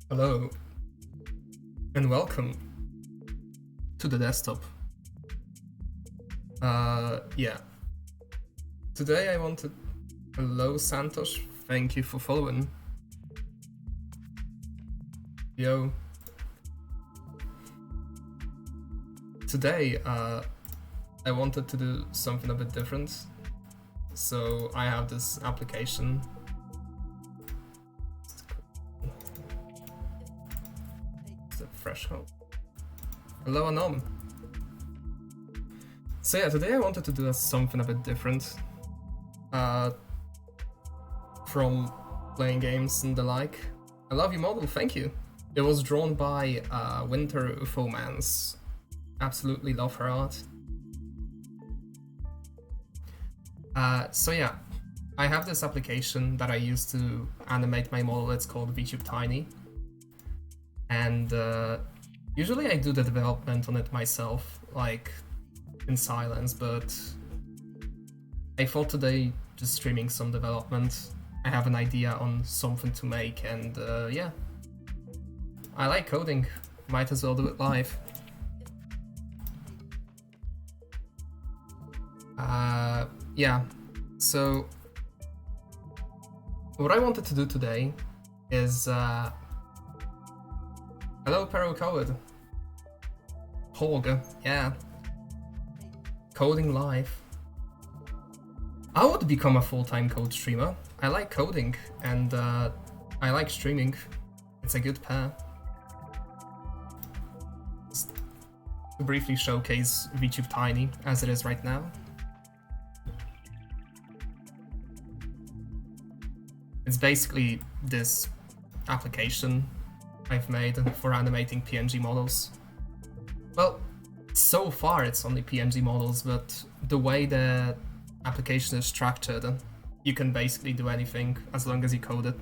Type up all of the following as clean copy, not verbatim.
Hello and welcome to the desktop. Yeah. Today I wanted. Hello Santosh, thank you for following. Yo. Today, I wanted to do something a bit different. So I have this application. It's a threshold. Hello Anom. So yeah, today I wanted to do something a bit different. From playing games and the like. I love your model, thank you. It was drawn by Winter Ufomans. Absolutely love her art. So yeah, I have this application that I use to animate my model. It's called vtubetiny. And usually I do the development on it myself, like in silence, but I thought today just streaming some development. I have an idea on something to make, and yeah, I like coding. Might as well do it live. Yeah, so what I wanted to do today is hello Pero Code. Hog, yeah. Coding live. I would become a full-time code streamer. I like coding and I like streaming. It's a good pair. Just to briefly showcase vtubetiny as it is right now. It's basically this application I've made for animating PNG models. Well, so far it's only PNG models, but the way the application is structured, you can basically do anything as long as you code it.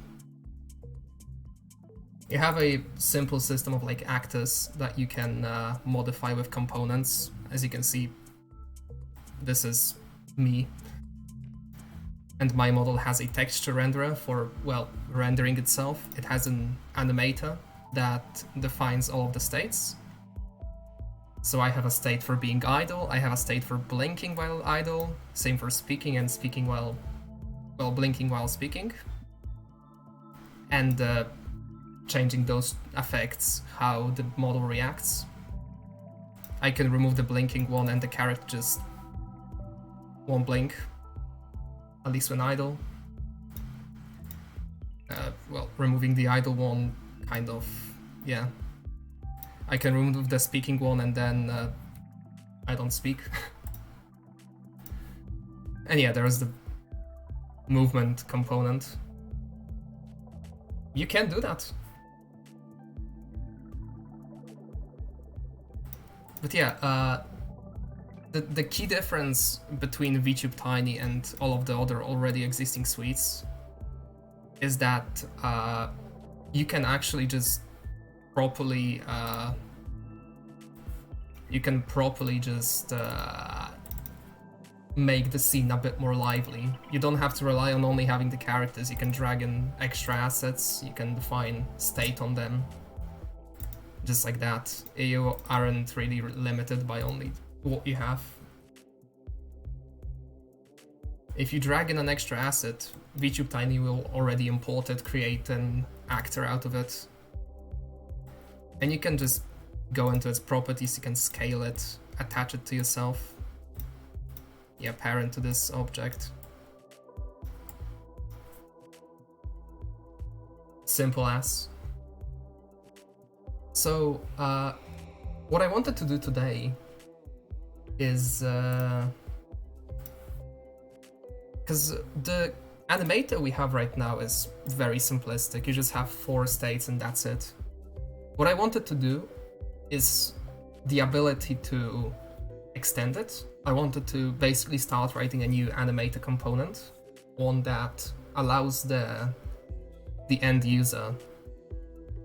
You have a simple system of like actors that you can modify with components. As you can see, this is me. And my model has a texture renderer for, well, rendering itself. It has an animator that defines all of the states. So I have a state for being idle, I have a state for blinking while idle, same for speaking and speaking while blinking while speaking. And changing those affects how the model reacts. I can remove the blinking one and the character just won't blink, at least when idle. Well, removing the idle one, kind of, yeah. I can remove the speaking one and then I don't speak. And yeah, there's the movement component. You can do that. But yeah, the key difference between vtubetiny and all of the other already existing suites is that you can actually just properly make the scene a bit more lively. You don't have to rely on only having the characters. You can drag in extra assets, you can define state on them, just like that. You aren't really limited by only what you have. If you drag in an extra asset, vtubetiny will already import it, create an actor out of it, and you can just go into its properties, you can scale it, attach it to yourself. Yeah, parent to this object. Simple as. So, what I wanted to do today is, because the animator we have right now is very simplistic. You just have 4 states and that's it. What I wanted to do is the ability to extend it. I wanted to basically start writing a new animator component, one that allows the end user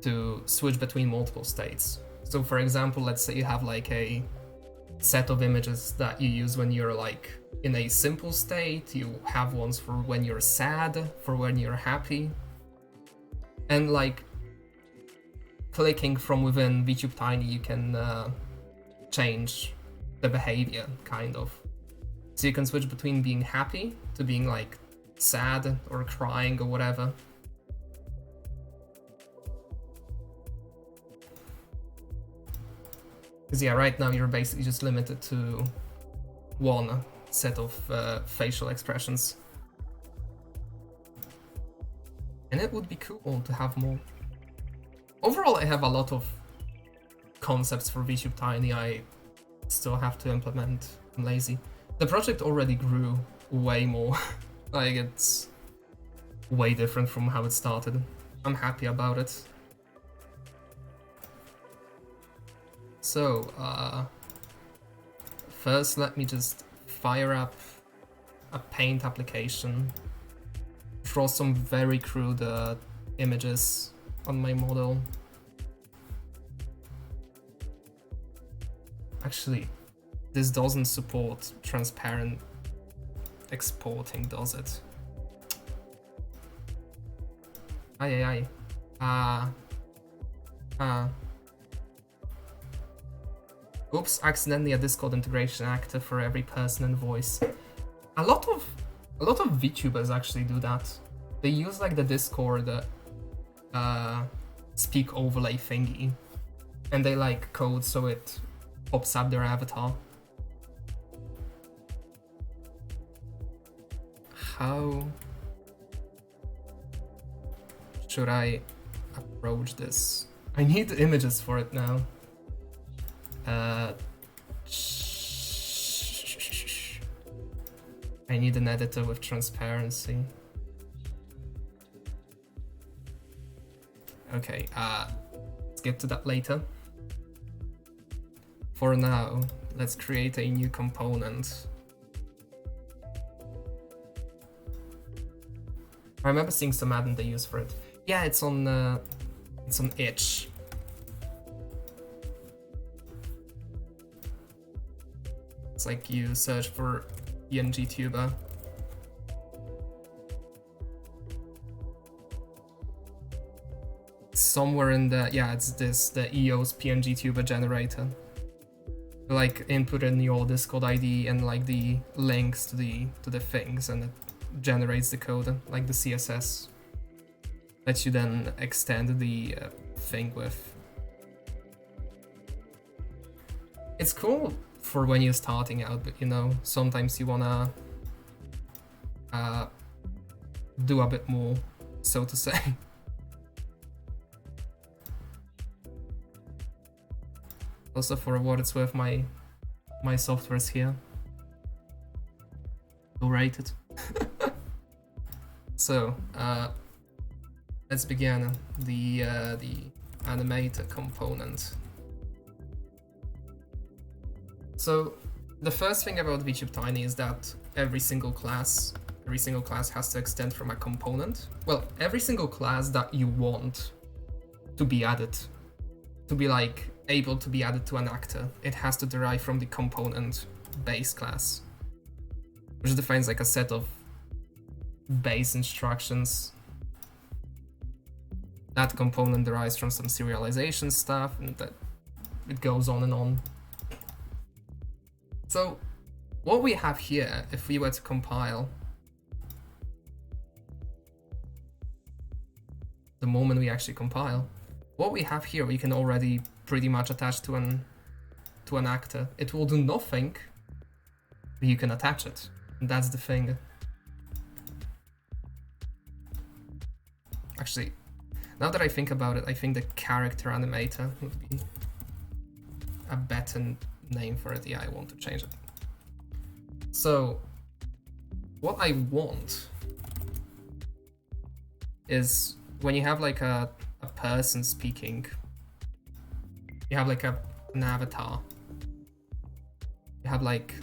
to switch between multiple states. So for example, let's say you have like a set of images that you use when you're like in a simple state, you have ones for when you're sad, for when you're happy, and like clicking from within vtubetiny, you can change the behavior, kind of. So you can switch between being happy to being like sad or crying or whatever. Because yeah, right now you're basically just limited to one set of facial expressions. And it would be cool to have more. Overall, I have a lot of concepts for vtubetiny I still have to implement. I'm lazy. The project already grew way more. Like, it's way different from how it started. I'm happy about it. So, first let me just fire up a paint application, draw some very crude images on my model. Actually, this doesn't support transparent exporting, does it? Aye. Oops, accidentally a Discord integration actor for every person and voice. A lot of VTubers actually do that. They use like the Discord speak overlay thingy, and they like code so it pops up their avatar. How should I approach this? I need images for it now. I need an editor with transparency. Okay, let's get to that later. For now, let's create a new component. I remember seeing some ad they use for it. Yeah, it's on itch. It's like you search for PNG tuber. Somewhere in the, yeah, it's this, the EOS PNG tuber generator. You like input in your Discord ID and like the links to the things, and it generates the code, like the CSS that you then extend the thing with. It's cool for when you're starting out, but you know, sometimes you wanna do a bit more, so to say. Also, for what it's worth, my software's here. Go rate it. So, let's begin the animator component. So the first thing about vtubetiny is that every single class has to extend from a component. Well, every single class that you want to be added, to be like able to be added to an actor, it has to derive from the component base class, which defines like a set of base instructions. That component derives from some serialization stuff, and that it goes on and on. So what we have here, if we were to compile, the moment we actually compile, what we have here we can already pretty much attach to an actor. It will do nothing, but you can attach it. And that's the thing. Actually, now that I think about it, I think the character animator would be a better name for it. Yeah, I want to change it. So what I want is when you have like a person speaking, you have like an avatar, you have like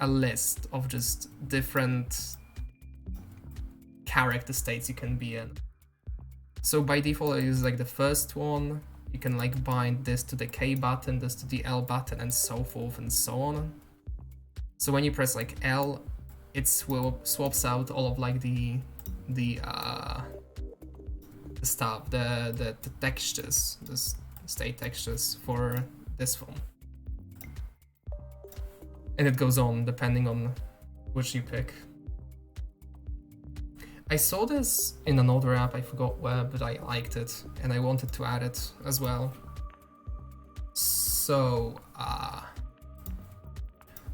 a list of just different character states you can be in. So by default I use like the first one. You can like bind this to the K button, this to the L button, and so forth and so on. So when you press like L, it swaps out all of like the stuff, the textures, state textures for this one. And it goes on depending on which you pick. I saw this in another app, I forgot where, but I liked it and I wanted to add it as well. So,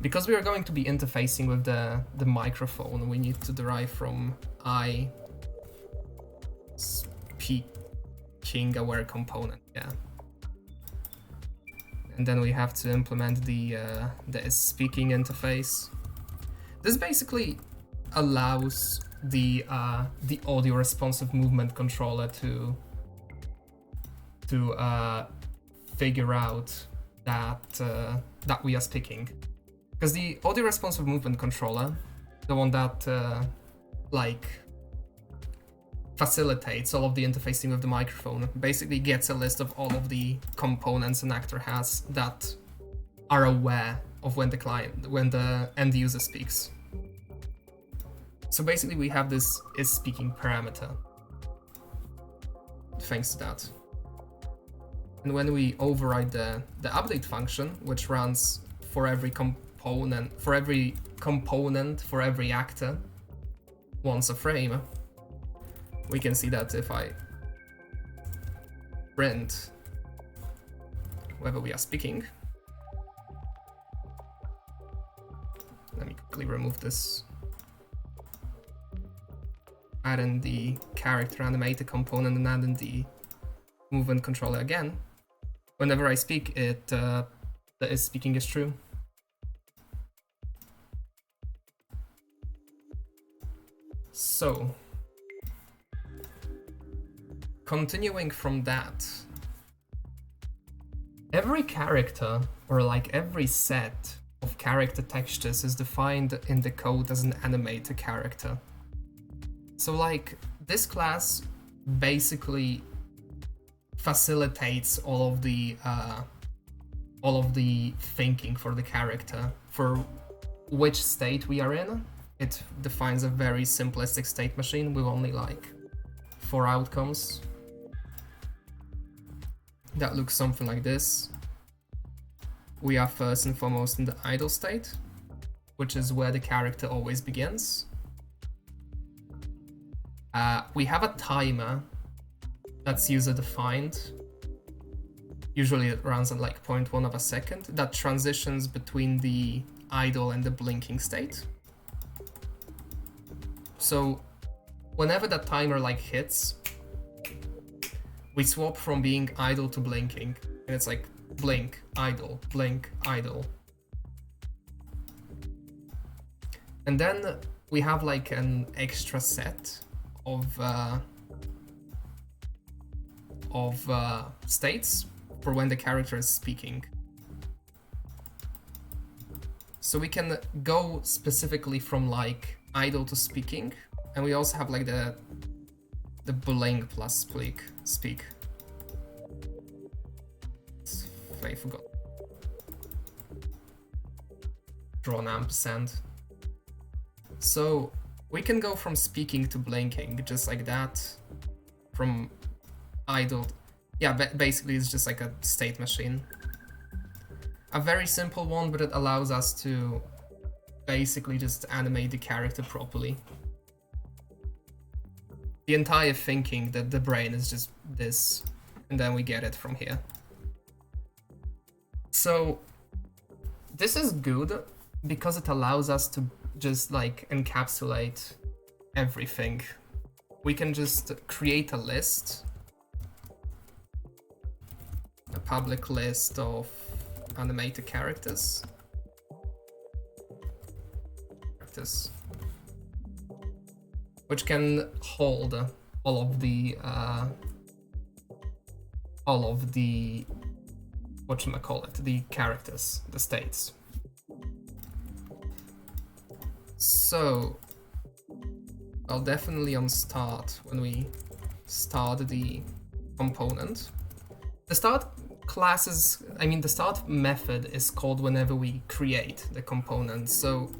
because we are going to be interfacing with the microphone, we need to derive from I speaking aware component, yeah. And then we have to implement the speaking interface. This basically allows the audio responsive movement controller to figure out that we are speaking, because the audio responsive movement controller, the one that like facilitates all of the interfacing with the microphone, basically gets a list of all of the components an actor has that are aware of when the end user speaks. So basically we have this is speaking parameter thanks to that. And when we override the update function, which runs for every component for every actor once a frame, we can see that if I print whether we are speaking, let me quickly remove this, add in the character animator component and add in the movement controller again. Whenever I speak, the is speaking is true. So, continuing from that, every character, or like every set of character textures, is defined in the code as an animator character. So like this class basically facilitates all of the thinking for the character, for which state we are in. It defines a very simplistic state machine with only like 4 outcomes. That looks something like this. We are first and foremost in the idle state, which is where the character always begins. We have a timer that's user defined. Usually it runs at like 0.1 of a second, that transitions between the idle and the blinking state. So whenever that timer like hits, we swap from being idle to blinking, and it's like blink, idle, blink, idle. And then we have like an extra set of states for when the character is speaking. So we can go specifically from like idle to speaking, and we also have like the blink plus speak. I forgot. Draw an ampersand. So we can go from speaking to blinking just like that, from idle. Yeah, basically it's just like a state machine. A very simple one, but it allows us to basically just animate the character properly. The entire thinking that the brain is just this, and then we get it from here. So this is good because it allows us to just like encapsulate everything. We can just create a list, a public list of animated characters, which can hold all of the whatchamacallit, the characters, the states. So I'll definitely on start, when we start the component, the start classes, I mean the start method is called whenever we create the component. So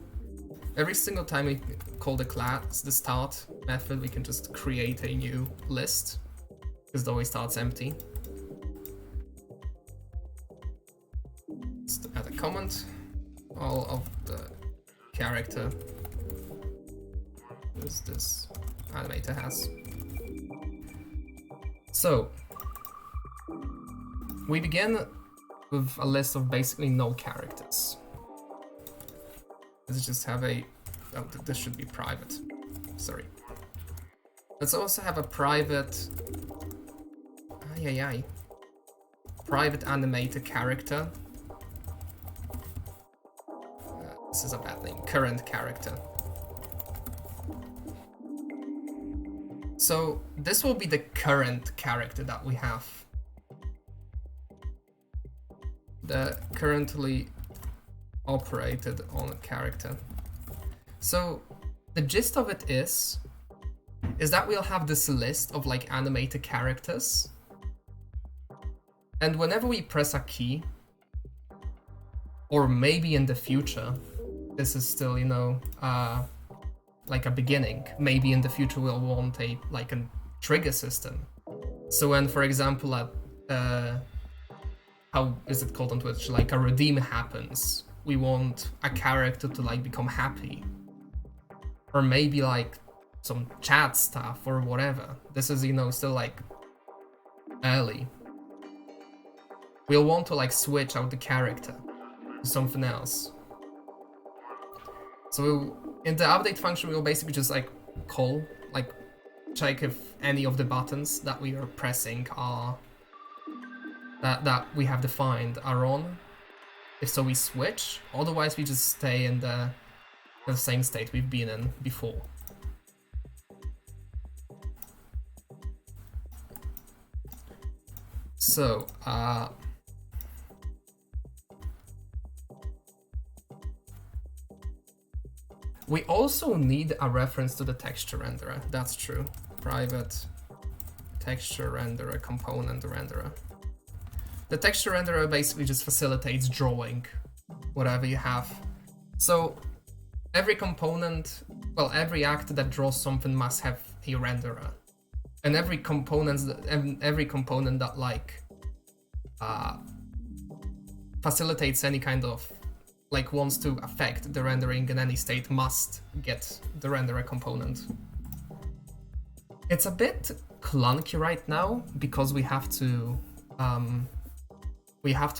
every single time we call the class, the start method, we can just create a new list, because it always starts empty. all of the character this animator has. So we begin with a list of basically no characters. Let's just have a... Oh, this should be private. Sorry. Let's also have a private... Private animator character. This is a bad name. Current character. So this will be the current character that we have. The currently operated on character. So the gist of it is that we'll have this list of like animated characters, and whenever we press a key, or maybe in the future, this is still, you know, like a beginning. Maybe in the future we'll want a trigger system. So when, for example, how is it called on Twitch? Like a redeem happens, we want a character to like become happy, or maybe like some chat stuff or whatever. This is, you know, still like early. We'll want to like switch out the character to something else. So in the update function, we'll basically just like call, like check if any of the buttons that we are pressing are that we have defined are on. If so, we switch. Otherwise, we just stay in the same state we've been in before. So, we also need a reference to the texture renderer. That's true. Private texture renderer, component renderer. The texture renderer basically just facilitates drawing whatever you have. So every component, well, every actor that draws something must have a renderer, and every component that like facilitates any kind of like wants to affect the rendering in any state must get the renderer component. It's a bit clunky right now because we have to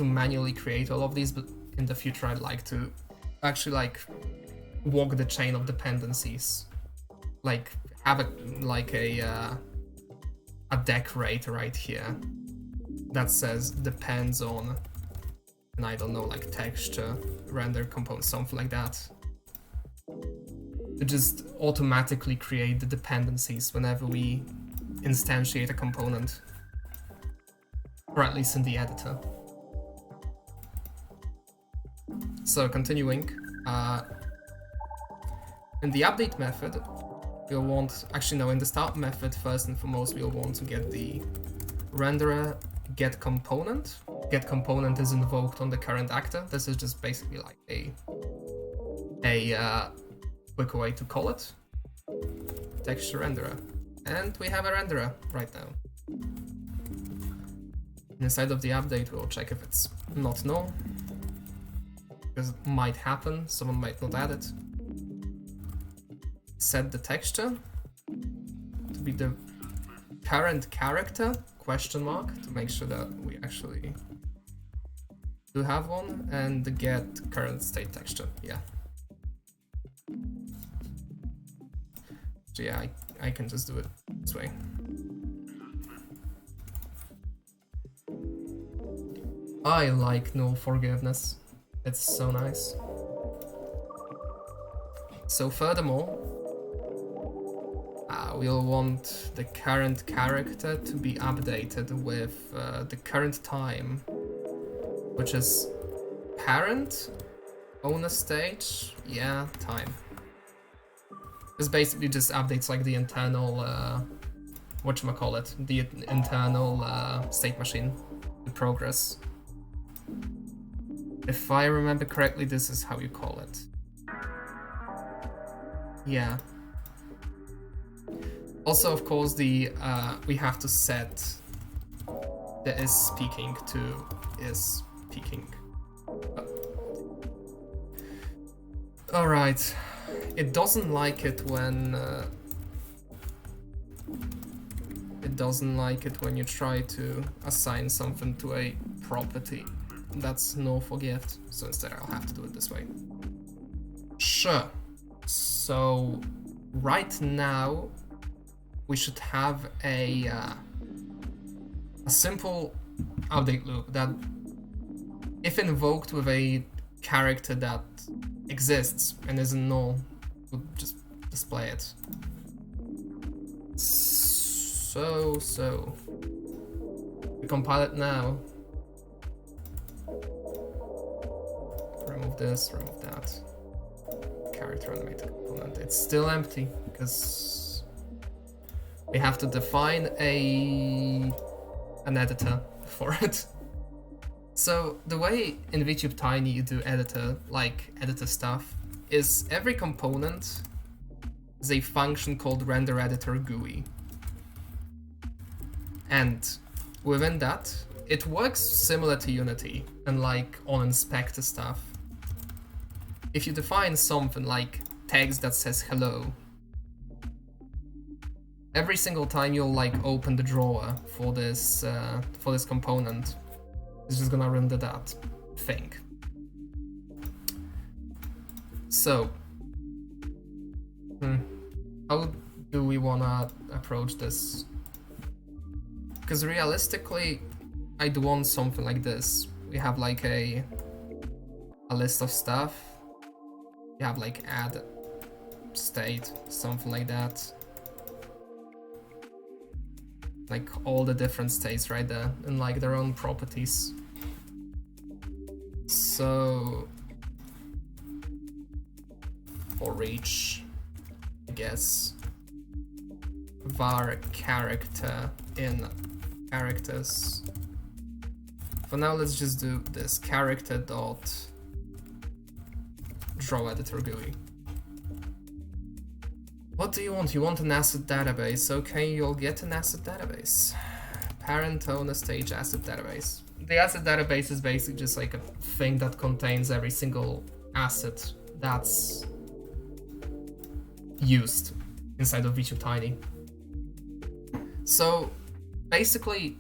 manually create all of these, but in the future I'd like to actually like walk the chain of dependencies, like have a decorator right here that says depends on, and I don't know, like texture render component, something like that, to just automatically create the dependencies whenever we instantiate a component, or at least in the editor. So continuing, in the update method, we'll want, actually no, in the start method, first and foremost, we'll want to get the renderer get component. Get component is invoked on the current actor. This is just basically like a quick way to call it. Texture renderer. And we have a renderer right now. Inside of the update, we'll check if it's not null, because it might happen, someone might not add it. Set the texture to be the current character, question mark, to make sure that we actually do have one, and get current state texture, yeah. So yeah, I can just do it this way. I like null forgiveness. It's so nice. So furthermore, we'll want the current character to be updated with the current time, which is parent, owner stage, yeah, time. This basically just updates like the internal, whatchamacallit, the internal state machine, the progress. If I remember correctly, this is how you call it. Yeah. Also, of course, the we have to set the is speaking to is speaking. Alright. It doesn't like it when... it doesn't like it when you try to assign something to a property. That's no forgift, so instead I'll have to do it this way. Sure. So right now we should have a simple update loop that, if invoked with a character that exists and isn't null, would just display it. So we compile it now. Remove this, remove that. Character animated component. It's still empty because we have to define an editor for it. So the way in vtubetiny you do editor stuff is every component is a function called render editor GUI. And within that, it works similar to Unity and like on inspector stuff. If you define something like text that says hello, every single time you'll like open the drawer for this component, it's just gonna render that thing. So, how do we wanna approach this? Because realistically, I'd want something like this. We have like a list of stuff. We have like add state, something like that. Like all the different states right there and like their own properties. So for each, I guess, var character in characters. For now, let's just do this character dot draw editor GUI. What do you want? You want an asset database? Okay, you'll get an asset database. Parent owner stage asset database. The asset database is basically just like a thing that contains every single asset that's used inside of vtubetiny. So basically,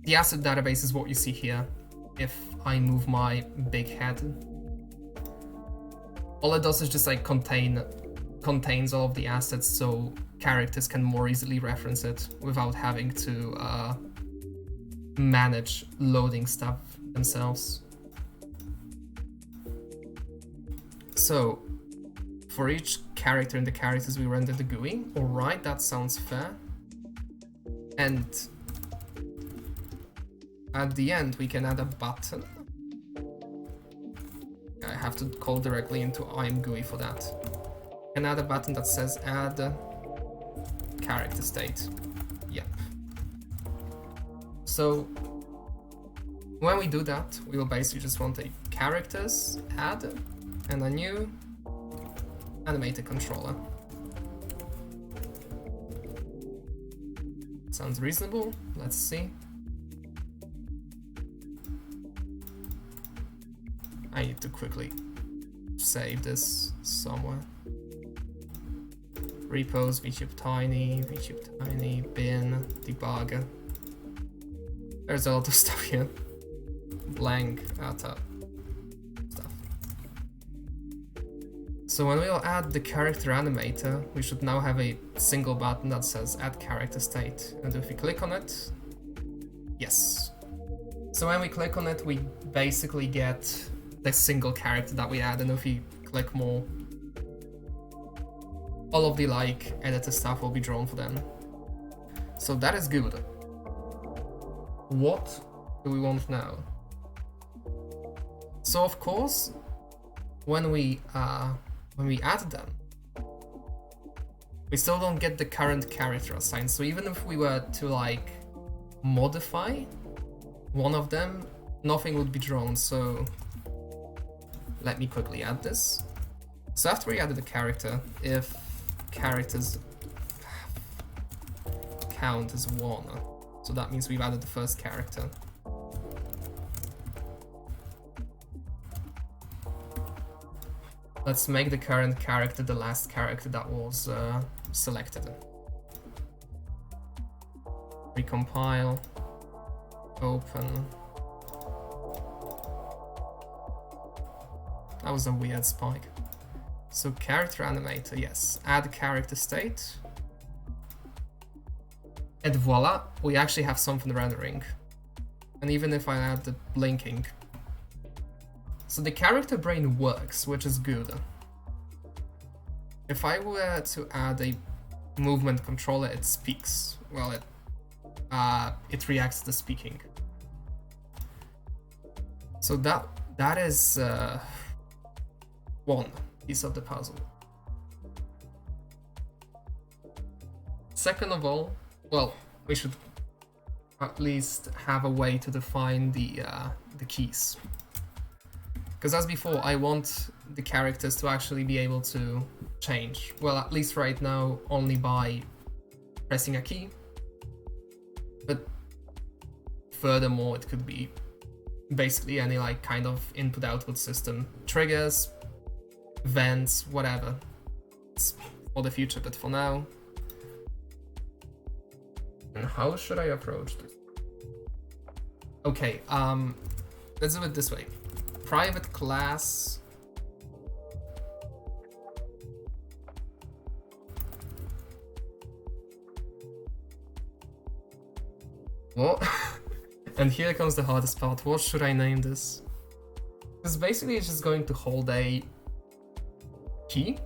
the asset database is what you see here. If I move my big head, all it does is just like contains all of the assets, so characters can more easily reference it without having to manage loading stuff themselves. So for each character in the characters, we render the GUI. All right, that sounds fair. And at the end, we can add a button. I have to call directly into I'm GUI for that. And add a button that says add character state. Yep. So when we do that, we will basically just want a characters add and a new animated controller. Sounds reasonable. Let's see. I need to quickly save this somewhere. Repos, vtubetiny, bin, debugger. There's a lot of stuff here. Blank stuff. So when we'll add the character animator, we should now have a single button that says add character state. And if we click on it, yes. So when we click on it, we basically get the single character that we add, and if we click more, all of the like editor stuff will be drawn for them. So that is good. What do we want now? So of course, when we add them, we still don't get the current character assigned. So even if we were to like modify one of them, nothing would be drawn. So let me quickly add this. So after we added the character, if characters count as 1, so that means we've added the first character. Let's make the current character the last character that was selected. Recompile, open. That was a weird spike. So character animator, yes. Add character state. And voila, we actually have something rendering. And even if I add the blinking. So the character brain works, which is good. If I were to add a movement controller, it speaks. Well, it reacts to speaking. So that is one piece of the puzzle. Second of all, well, we should at least have a way to define the keys. Because as before, I want the characters to actually be able to change. Well, at least right now, only by pressing a key. But furthermore, it could be basically any like kind of input-output system. Triggers, vents, whatever. It's for the future, but for now. And how should I approach this? Okay, let's do it this way. Private class. What? And here comes the hardest part. What should I name this? Because basically it's just going to hold a key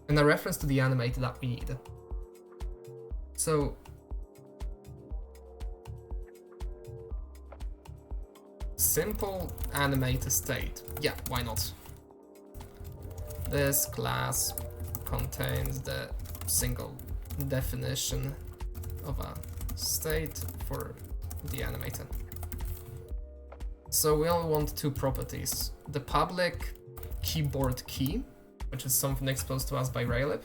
and a reference to the animator that we need. So simple animator state. Yeah, why not? This class contains the single definition of a state for the animator. So we only want two properties. The public keyboard key, which is something exposed to us by Raylib.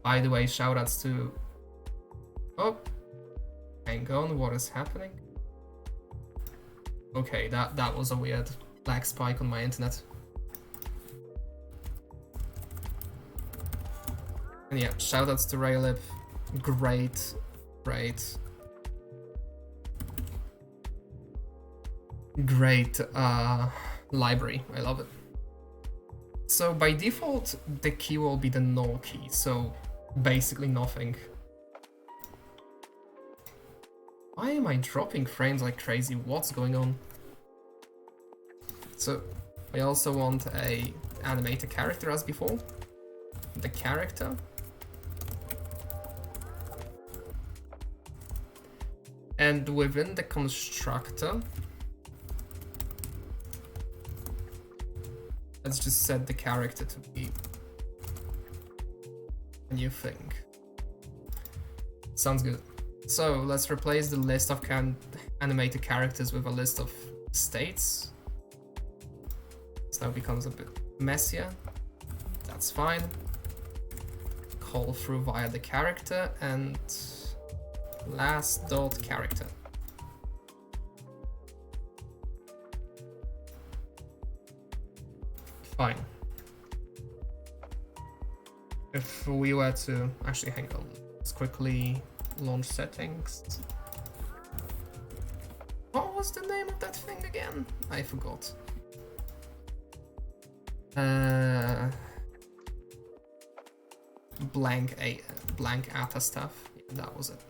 By the way, shoutouts to... Oh, hang on, what is happening? Okay, that was a weird lag spike on my internet. And yeah, shoutouts to Raylib. Great. Great library, I love it. So by default, the key will be the null key, so basically nothing. Why am I dropping frames like crazy? What's going on? So we also want a animator character as before. The character. And within the constructor, let's just set the character to be a new thing. Sounds good. So let's replace the list of animated characters with a list of states. This now becomes a bit messier. That's fine. Call through via the character and last dot character. Fine. If we were to actually hang on, let's quickly launch settings. What was the name of that thing again? I forgot. Blank ATA stuff. Yeah, that was it.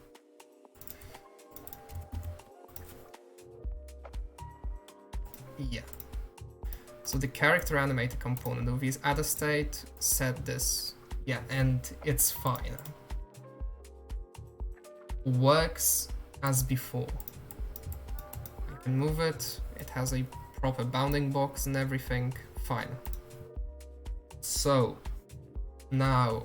Yeah. So the character animator component of his add a state, set this. Yeah, and it's fine. Works as before. I can move it. It has a proper bounding box and everything. Fine. So now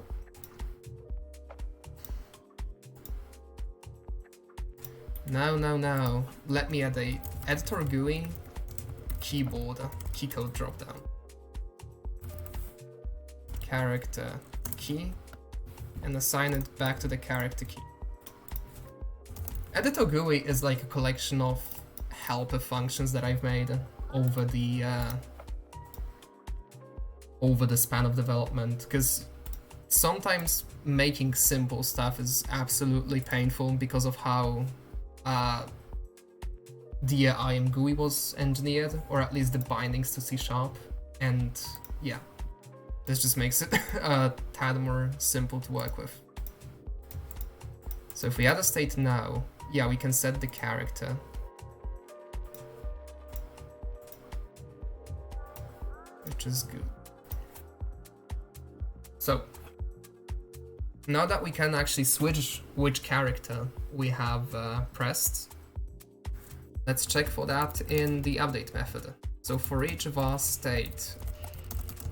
let me add a editor GUI keyboard keycode dropdown. Character key and assign it back to the character key. Editor GUI is like a collection of helper functions that I've made over the over the span of development, because sometimes making simple stuff is absolutely painful because of how the IAM GUI was engineered, or at least the bindings to C#. And yeah, this just makes it a tad more simple to work with. So if we add a state now, yeah, we can set the character. Which is good. So now that we can actually switch which character we have pressed, let's check for that in the update method. So for each var state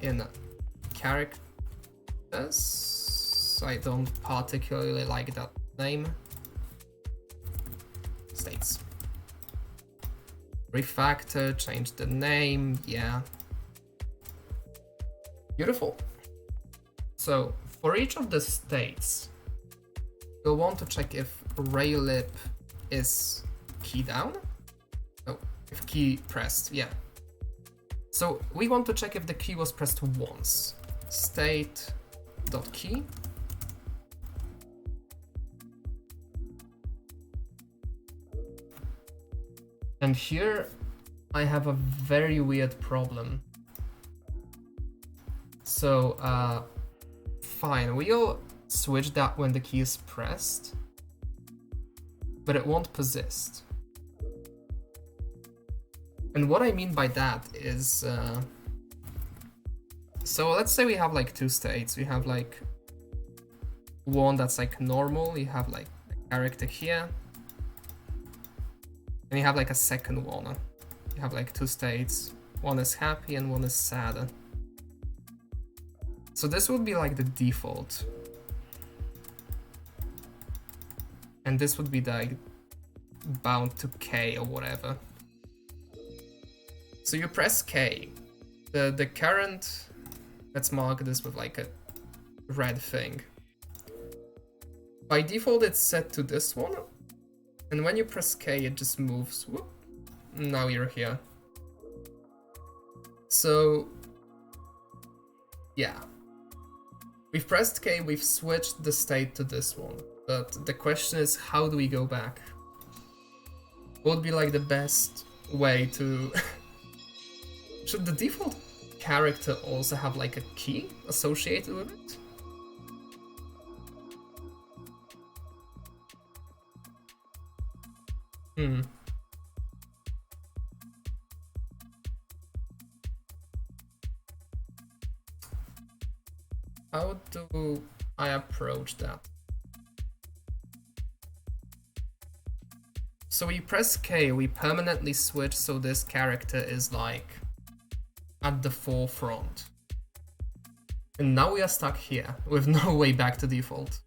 in characters, I don't particularly like that name, states. Refactor, change the name, yeah. Beautiful. So for each of the states, you'll want to check if raylib is key down. Oh, if key pressed, yeah. So we want to check if the key was pressed once. State.key. And here I have a very weird problem. So fine, we'll switch that when the key is pressed, but it won't persist. And what I mean by that is, so let's say we have like two states. We have like one that's like normal, you have like a character here, and you have like a second one. You have like two states, one is happy and one is sad. So this would be like the default. And this would be like bound to K or whatever. So you press K. The current, let's mark this with like a red thing. By default it's set to this one. And when you press K it just moves. Whoop. Now you're here. So yeah. We've pressed K, we've switched the state to this one, but the question is, how do we go back? What would be like the best way to... Should the default character also have like a key associated with it? How do I approach that? So we press K, we permanently switch so this character is like at the forefront. And now we are stuck here with no way back to default.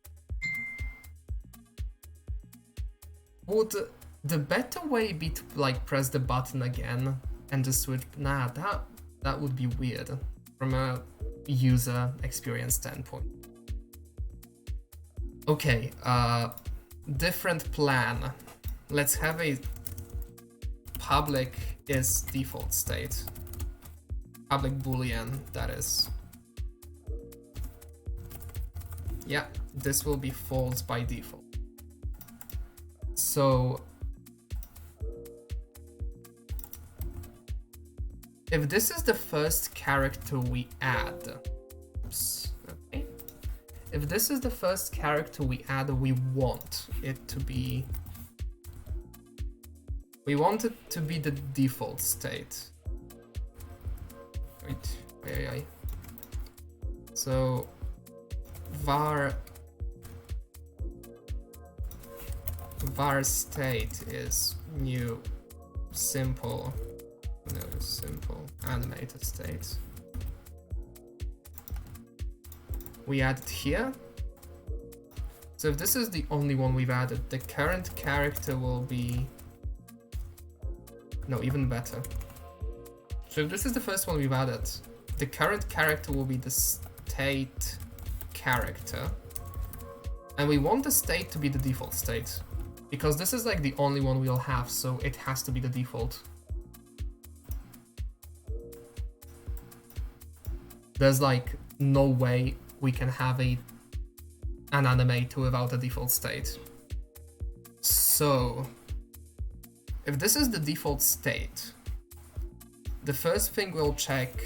Would the better way be to like press the button again and just switch? Nah, that would be weird from a user experience standpoint. Okay, different plan. Let's have a public is default state. Public boolean, that is. Yeah, this will be false by default. So if this is the first character we add, oops, okay. If this is the first character we add, we want it to be the default state. Wait, so var state is new simple animated state. We add it here. So if this is the only one we've added, the current character will be, no, even better. So if this is the first one we've added, the current character will be the state character. And we want the state to be the default state, because this is like the only one we'll have, so it has to be the default. There's like no way we can have an animator without a default state. So if this is the default state, the first thing we'll check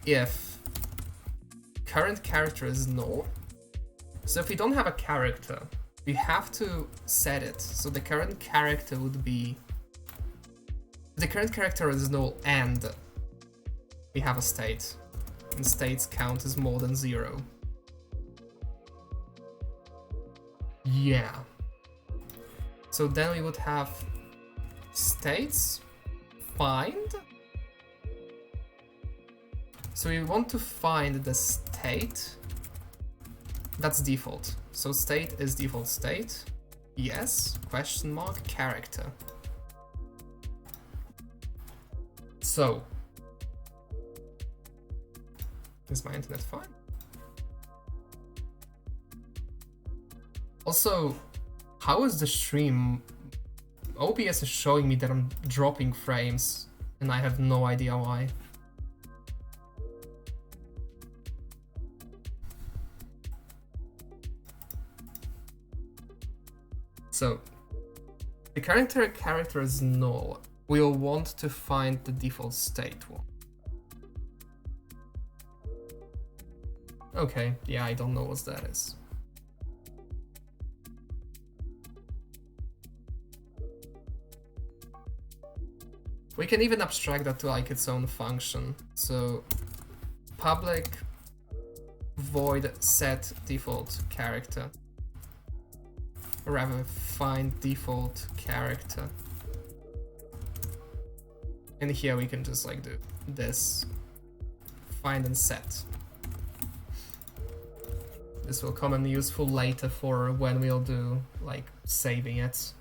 if current character is null. So if we don't have a character, we have to set it. So the current character would be, the current character is null and we have a state, and states count as more than 0. Yeah. So then we would have states find. So we want to find the state that's default. So state is default state. Yes, question mark, character. So, is my internet fine? Also, how is the stream? OBS is showing me that I'm dropping frames and I have no idea why. So, the character is null. We'll want to find the default state one. Okay, yeah, I don't know what that is. We can even abstract that to like its own function. So public void set default character. Or rather find default character. And here we can just like do this. Find and set. This will come in useful later for when we'll do like saving it.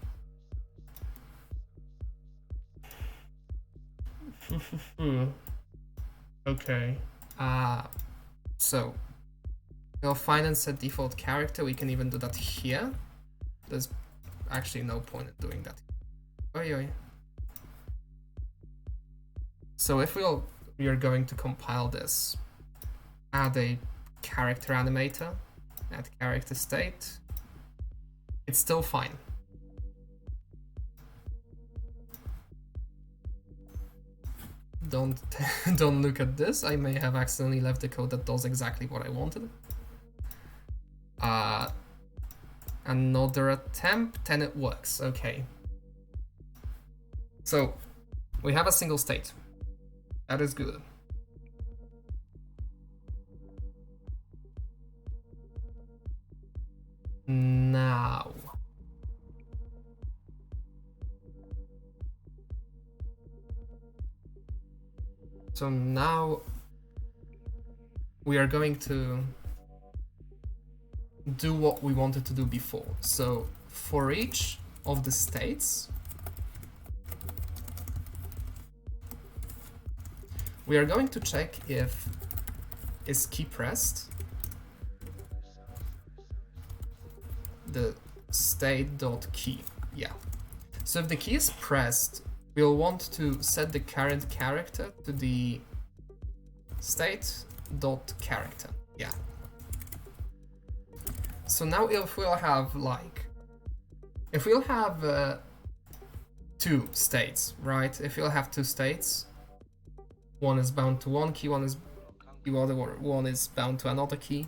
Okay. So we'll find and set default character. We can even do that here. There's actually no point in doing that. Oi, oi. So if we are going to compile this, add a character animator, add character state, it's still fine. Don't look at this. I may have accidentally left the code that does exactly what I wanted. Another attempt and it works. Okay. So we have a single state. That is good. Now. So now we are going to do what we wanted to do before. So for each of the states, we are going to check if is key pressed, the state.key. Yeah. So if the key is pressed, we'll want to set the current character to the state.character. Yeah. So now if we'll have like, if we'll have two states, right? If we'll have two states, one is bound to one key, the other one is bound to another key.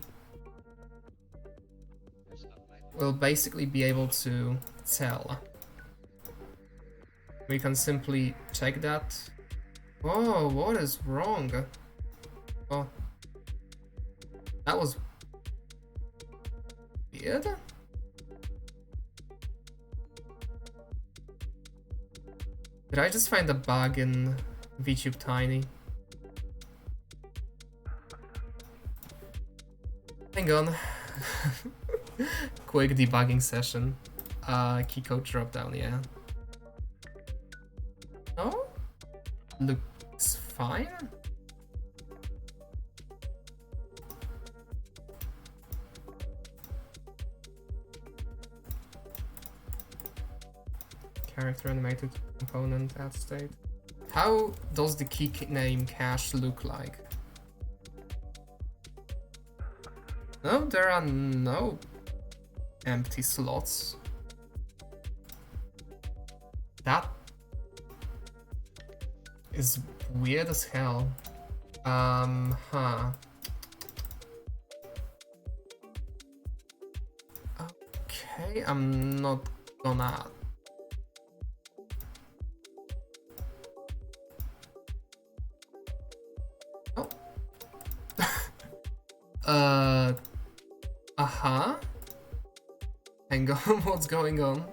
We'll basically be able to tell. We can simply check that. Oh, what is wrong? Oh, that was weird. Did I just find a bug in vtubetiny? Hang on. Quick debugging session. Key code dropdown, yeah. Oh, looks fine. Character animated component add state. How does the key name cache look like? No, there are no empty slots. That is weird as hell. Okay, I'm not gonna... Oh. Hang on, what's going on?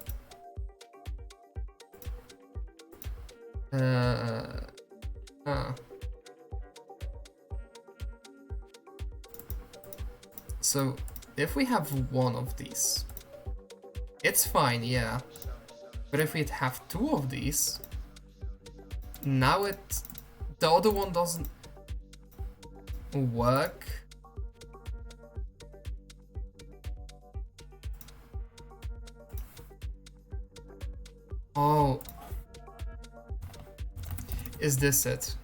So, if we have one of these, it's fine, yeah. But if we have two of these, now the other one doesn't work. Oh. Is this it?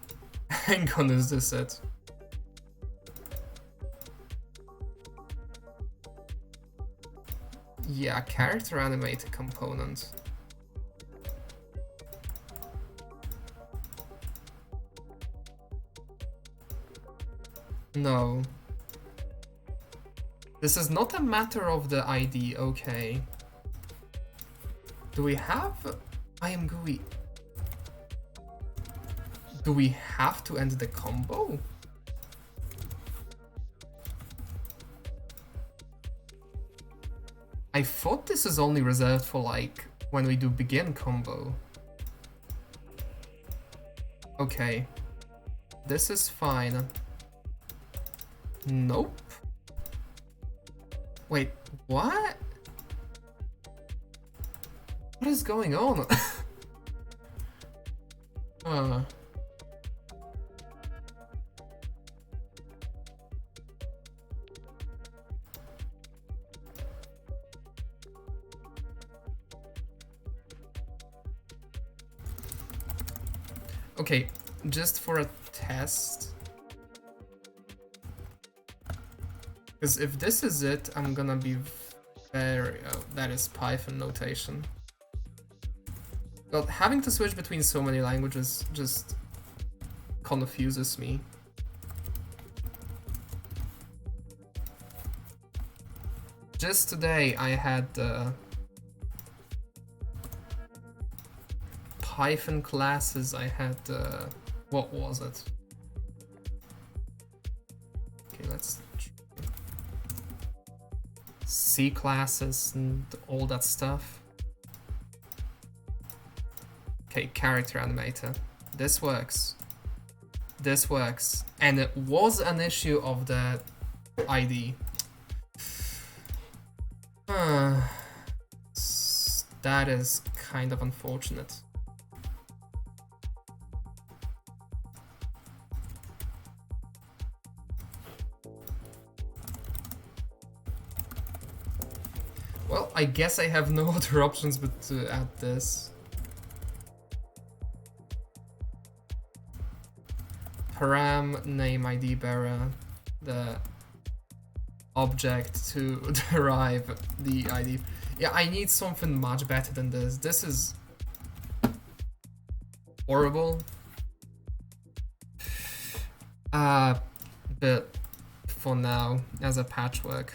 Hang on, is this it? Yeah, character animator component. No. This is not a matter of the ID, okay. Do we have I am GUI? Do we have to end the combo? I thought this is only reserved for like when we do begin combo. Okay. This is fine. Nope. Wait, what? What is going on? Okay, just for a test. Because if this is it, I'm gonna be very... Oh, that is Python notation. Well, having to switch between so many languages just confuses me. Just today I had Python classes, I had what was it? Okay, let's C classes and all that stuff. Okay, character animator. This works. This works. And it was an issue of the ID. That is kind of unfortunate. Well, I guess I have no other options but to add this. Param name ID bearer, the object to derive the ID. Yeah, I need something much better than this. This is horrible. But for now, as a patchwork.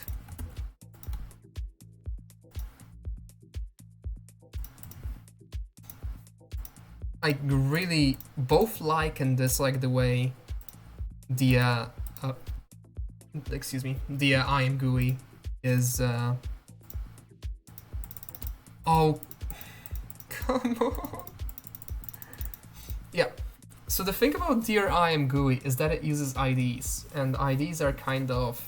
I really both like and dislike the way the excuse me, the I am GUI is oh, come on. Yeah, so the thing about Dear I am GUI is that it uses IDs, and IDs are kind of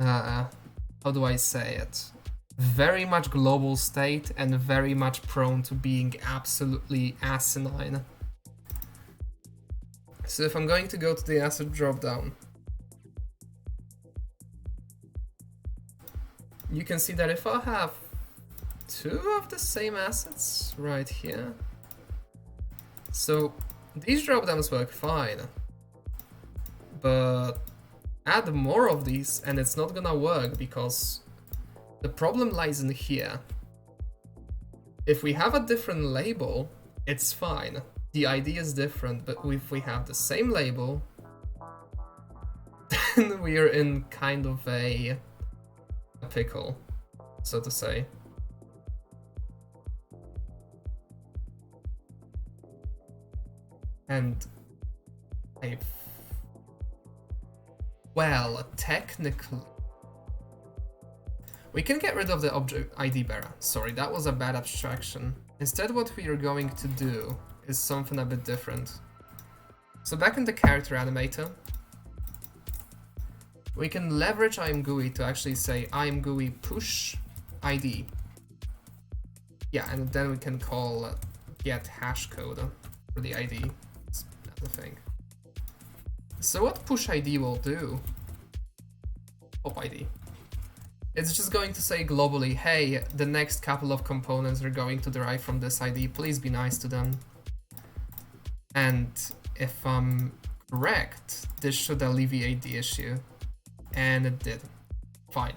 how do I say it? Very much global state and very much prone to being absolutely asinine. So if I'm going to go to the asset dropdown, you can see that if I have two of the same assets right here. So these drop downs work fine, but add more of these and it's not gonna work because the problem lies in here. If we have a different label, it's fine. The ID is different, but if we have the same label, then we are in kind of a pickle, so to say. And well, technically, we can get rid of the object ID bearer. Sorry, that was a bad abstraction. Instead, what we are going to do is something a bit different. So back in the character animator, we can leverage ImGUI to actually say ImGUI push ID. Yeah, and then we can call get hashcode for the ID. That's the thing. So what push ID will do, pop ID, it's just going to say globally, hey, the next couple of components are going to derive from this ID, please be nice to them. And if I'm correct, this should alleviate the issue. And it did. Fine.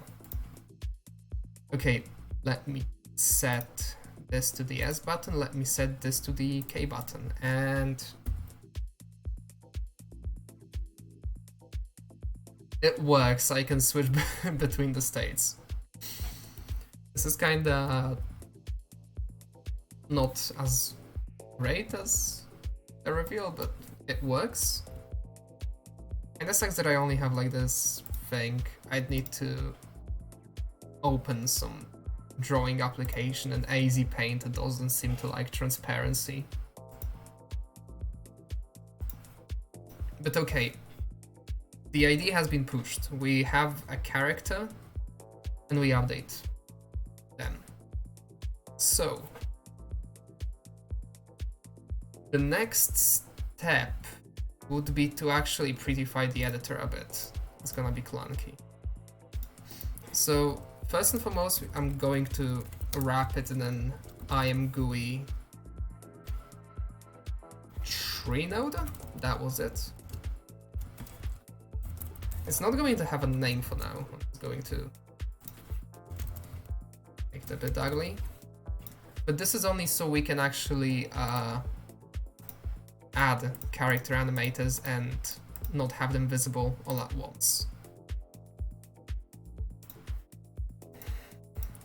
Okay, let me set this to the S button, let me set this to the K button, and it works. I can switch between the states. This is kinda not as great as a reveal, but it works. And the sucks that I only have like this thing. I'd need to open some drawing application, and AZ Paint doesn't seem to like transparency. But okay, the ID has been pushed. We have a character and we update them. So the next step would be to actually prettify the editor a bit. It's gonna be clunky. So first and foremost, I'm going to wrap it in an ImGUI tree node. That was it. It's not going to have a name for now. I'm just going to make it a bit ugly. But this is only so we can actually add character animators and not have them visible all at once.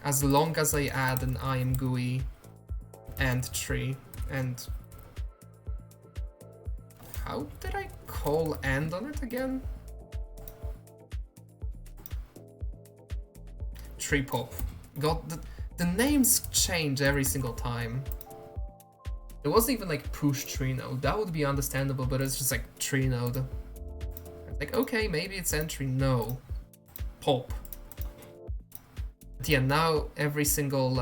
As long as I add an ImGUI and tree, and how did I call end on it again? Tree pop. God, the names change every single time. It wasn't even like push tree node. That would be understandable, but it's just like tree node. It's like, okay, maybe it's entry. No. Pop. But yeah, now every single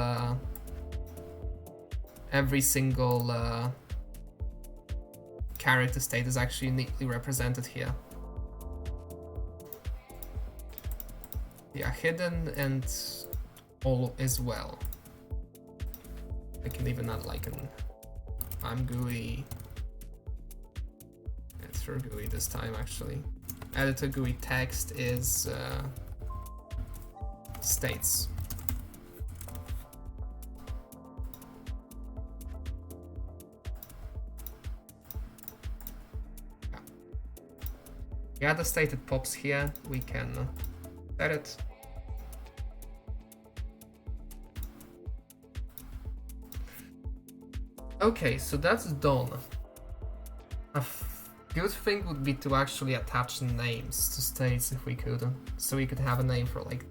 character state is actually neatly represented here. Yeah, hidden and all is well. I can even add like an ImGUI. It's for GUI this time actually. Editor GUI text is states. Yeah, the state it pops here, we can set it. Okay, so that's done. A good thing would be to actually attach names to states if we could. So we could have a name for like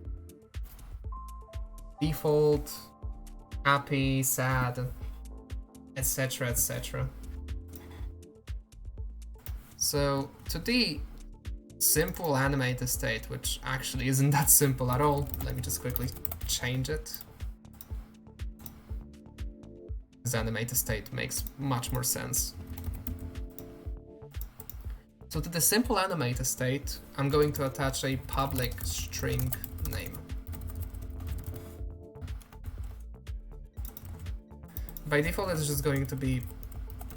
default, happy, sad, etc, etc. So to the simple animator state, which actually isn't that simple at all, let me just quickly change it. This animator state makes much more sense. So to the simple animator state, I'm going to attach a public string name. by default it's just going to be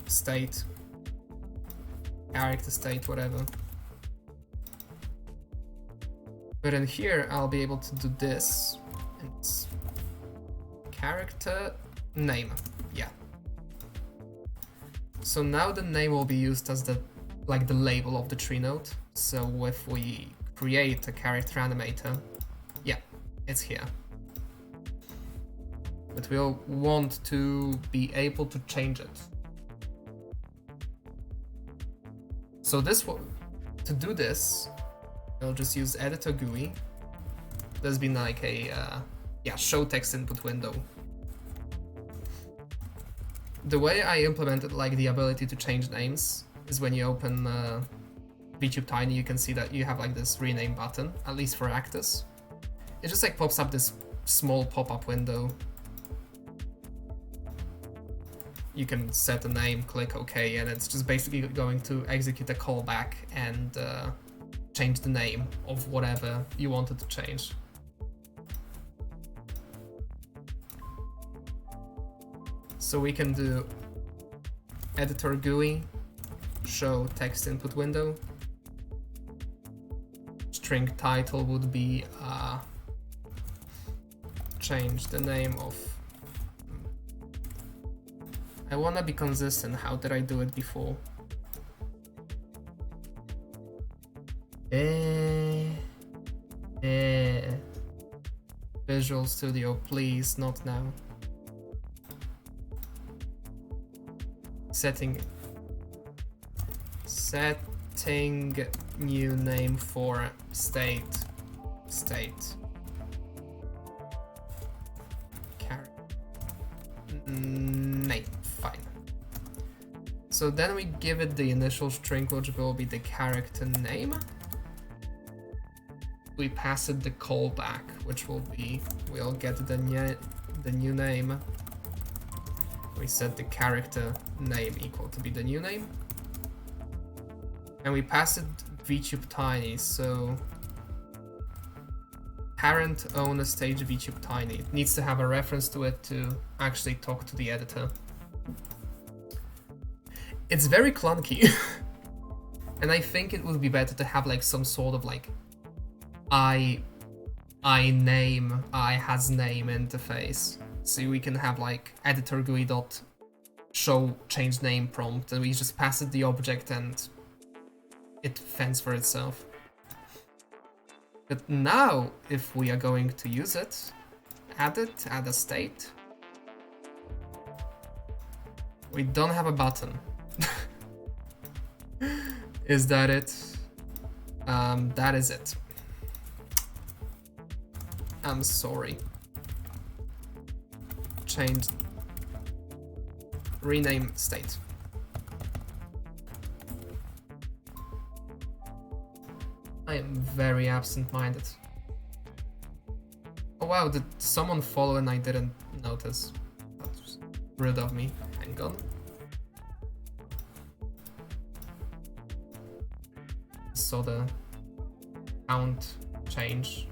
state, character state, whatever. But in here I'll be able to do this. It's character name, yeah. So now the name will be used as the label of the tree node. So if we create a character animator, yeah, it's here. But we'll want to be able to change it. So to do this, I'll just use editor GUI. There's been like a show text input window. The way I implemented like the ability to change names is when you open vtubetiny, you can see that you have like this rename button, at least for actors. It just like pops up this small pop-up window. You can set a name, click OK, and it's just basically going to execute a callback and change the name of whatever you wanted to change. So we can do editor GUI, show text input window. String title would be change the name of. I wanna be consistent. How did I do it before? Visual Studio, please, not now. Setting new name for state. Name, fine. So then we give it the initial string, which will be the character name. We pass it the callback, which will be, we'll get the new name. We set the character name equal to be the new name. And we pass it vtubetiny, so parent owner stage vtubetiny. It needs to have a reference to it to actually talk to the editor. It's very clunky. And I think it would be better to have like some sort of like I has name interface. So we can have like editor GUI dot show change name prompt, and we just pass it the object and it fends for itself. But now, if we are going to use it, add a state. We don't have a button. Is that it? That is it. I'm sorry. Change, rename state. I am very absent-minded. Oh wow, did someone follow and I didn't notice? That's rude of me. Hang on. Saw the count change.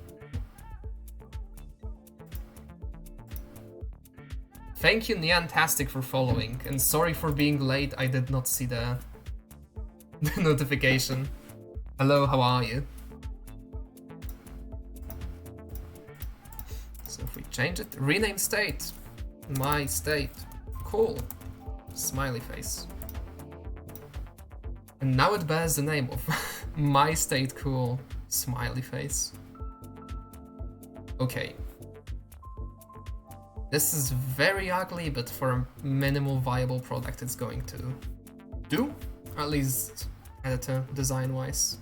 Thank you, Niantastic, for following, and sorry for being late. I did not see the notification. Hello, how are you? So if we change it, rename state, my state, cool, smiley face. And now it bears the name of my state, cool, smiley face. Okay. This is very ugly, but for a minimal viable product it's going to do, at least editor design-wise.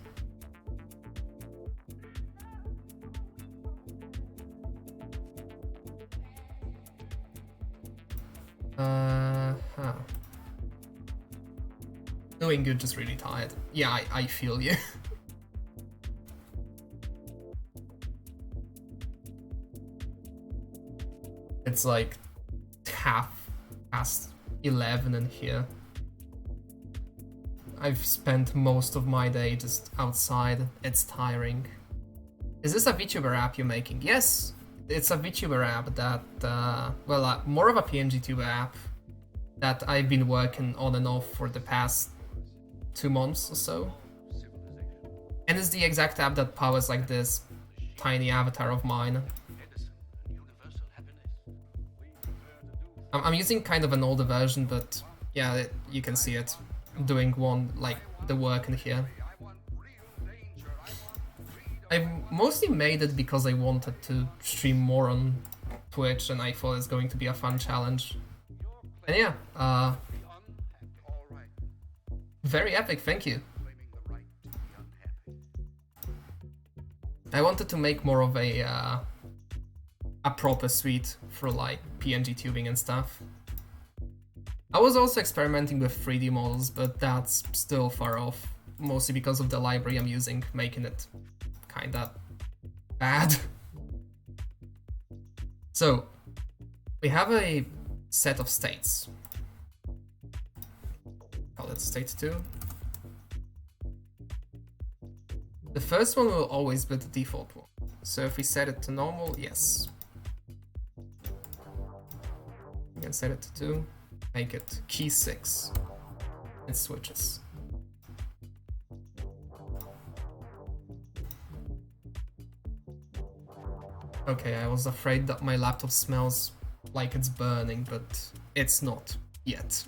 Doing good, just really tired. Yeah, I feel you. It's like 11:30 in here. I've spent most of my day just outside. It's tiring. Is this a VTuber app you're making? Yes, it's a VTuber app that, more of a PNG tuber app. that I've been working on and off for the past 2 months or so. And it's the exact app that powers like this tiny avatar of mine. I'm using kind of an older version, but yeah, you can see it doing the work in here. I mostly made it because I wanted to stream more on Twitch and I thought it's going to be a fun challenge. And yeah, very epic, thank you. I wanted to make more of a proper suite for like PNG tubing and stuff. I was also experimenting with 3D models, but that's still far off, mostly because of the library I'm using, making it kinda bad. So, we have a set of states. Call it state 2. The first one will always be the default one. So if we set it to normal, yes. We can set it to 2, make it key 6. It switches. Okay, I was afraid that my laptop smells like it's burning, but it's not yet.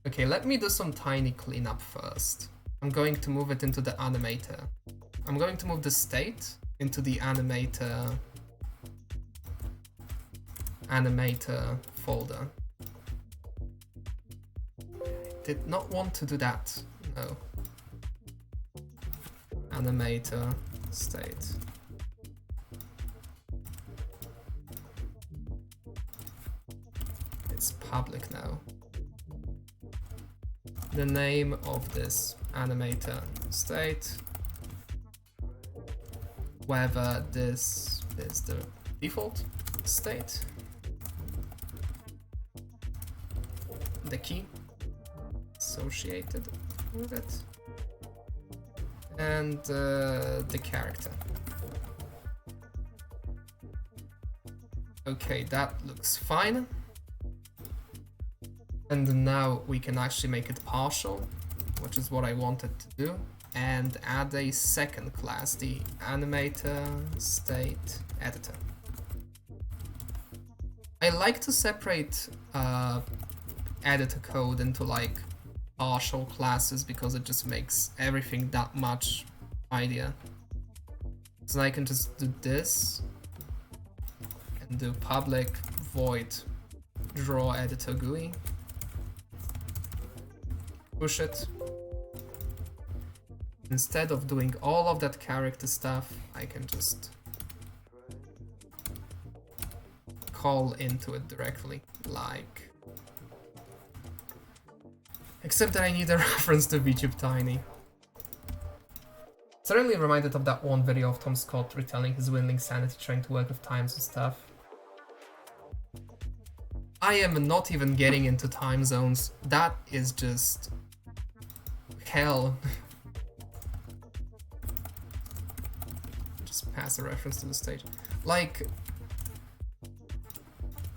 Okay, let me do some tiny cleanup first. I'm going to move it into the animator. I'm going to move the state into the animator folder. I did not want to do that, no. Animator state. It's public now. The name of this animator state, whether this is the default state, the key associated with it, and the character. Okay, that looks fine. And now we can actually make it partial, which is what I wanted to do, and add a second class, the animator state editor. I like to separate editor code into like partial classes because it just makes everything that much easier. So I can just do this and do public void draw editor GUI. Push it. Instead of doing all of that character stuff, I can just call into it directly, like. Except that I need a reference to vtubetiny. Suddenly reminded of that one video of Tom Scott retelling his dwindling sanity trying to work with times and stuff. I am not even getting into time zones. That is just hell. Just pass a reference to the stage. Like,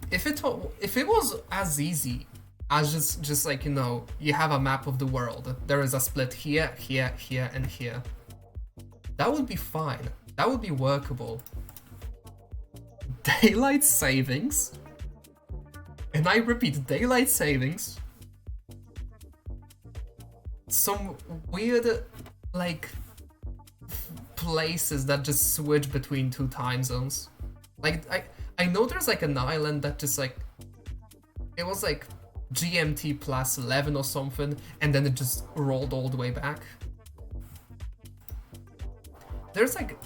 if it was as easy as just like, you know, you have a map of the world, there is a split here, here, here, and here, that would be fine. That would be workable. Daylight savings, and I repeat, daylight savings, some weird, like, places that just switch between two time zones. Like, I know there's like an island that just like, it was like GMT plus 11 or something, and then it just rolled all the way back. There's like,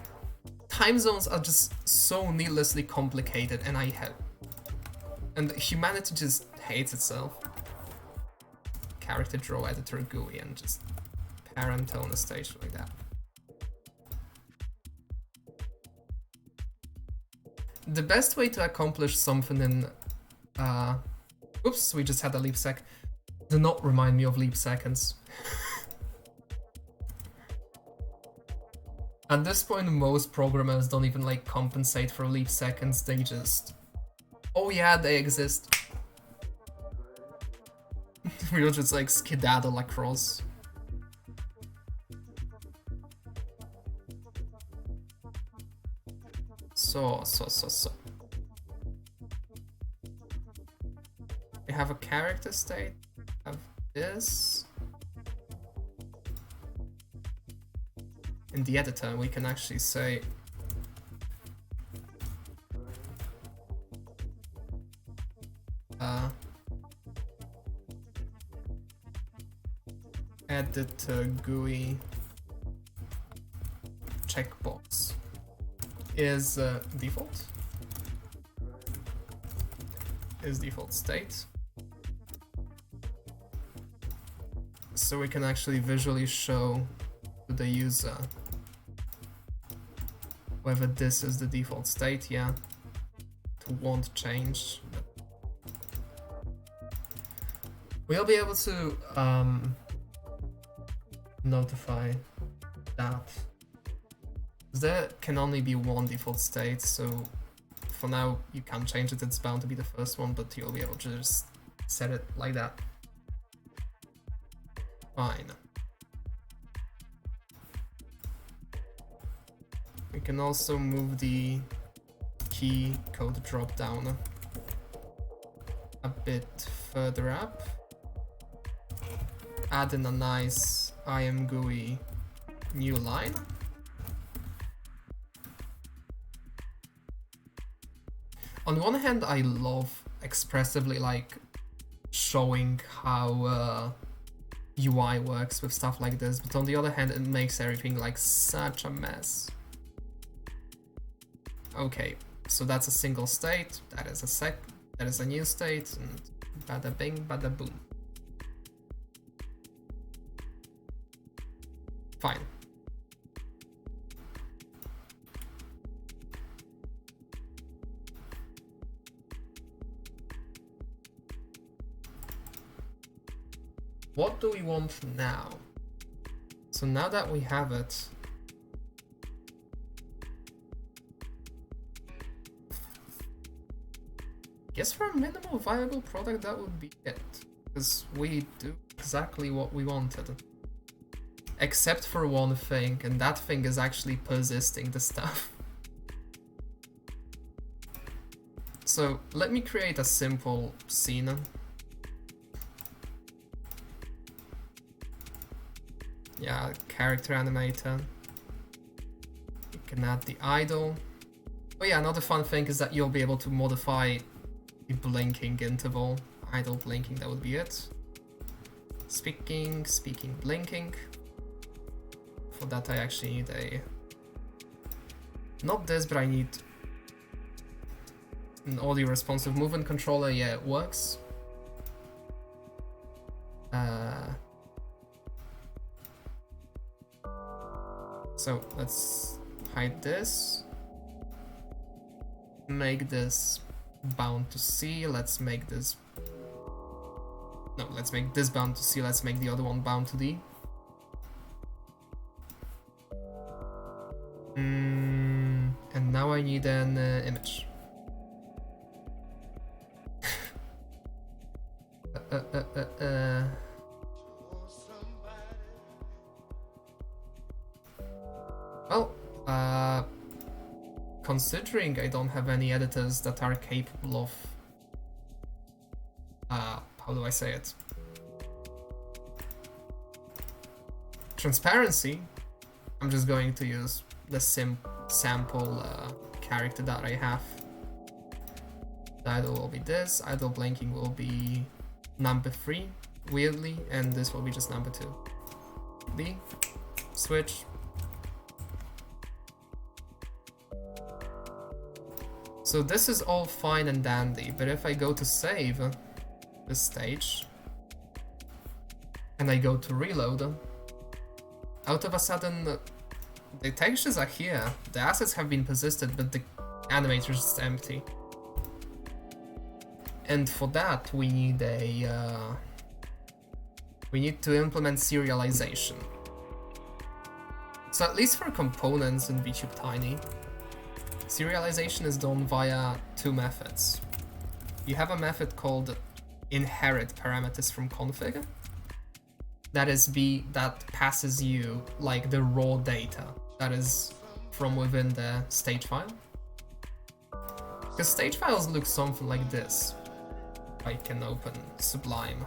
time zones are just so needlessly complicated, and humanity just hates itself. Character draw editor GUI and just parent on the stage like that. The best way to accomplish something in oops, we just had a leap sec. Do not remind me of leap seconds. At this point, most programmers don't even like compensate for leap seconds, they just... Oh yeah, they exist. We'll just like skedaddle across. So. We have a character state, have this. In the editor, we can actually say edit GUI checkbox is default. Is default state. So we can actually visually show to the user whether this is the default state, yeah. It won't change. We'll be able to notify that. There can only be one default state, so for now you can't change it, it's bound to be the first one, but you'll be able to just set it like that. Fine. We can also move the key code drop down a bit further up. Add in a nice IMGUI new line. On one hand, I love expressively like showing how UI works with stuff like this, but on the other hand, it makes everything like such a mess. Okay, so that's a single state, that is a new state, and bada bing, bada boom. Fine. What do we want now? So now that we have it, I guess for a minimal viable product that would be it, because we do exactly what we wanted. Except for one thing, and that thing is actually persisting the stuff. So let me create a simple scene. Yeah, character animator. You can add the idle. Oh yeah, another fun thing is that you'll be able to modify the blinking interval. Idle blinking, that would be it. Speaking, blinking. For that I actually need a... Not this, but I need an audio responsive movement controller. Yeah, it works. So let's hide this. Make this bound to C. Let's make this... No, let's make this bound to C. Let's make the other one bound to D. And now I need an image. Well, considering I don't have any editors that are capable of, how do I say it? Transparency, I'm just going to use the sample character that I have. The idle will be this, idle blinking will be number 3, weirdly, and this will be just number 2. B, switch. So this is all fine and dandy, but if I go to save this stage, and I go to reload, out of a sudden, the textures are here, the assets have been persisted, but the animator is just empty. And for that, we need we need to implement serialization. So at least for components in vtubetiny, serialization is done via two methods. You have a method called inherit parameters from config. That is that passes you like the raw data that is from within the stage file. Because stage files look something like this. I can open Sublime.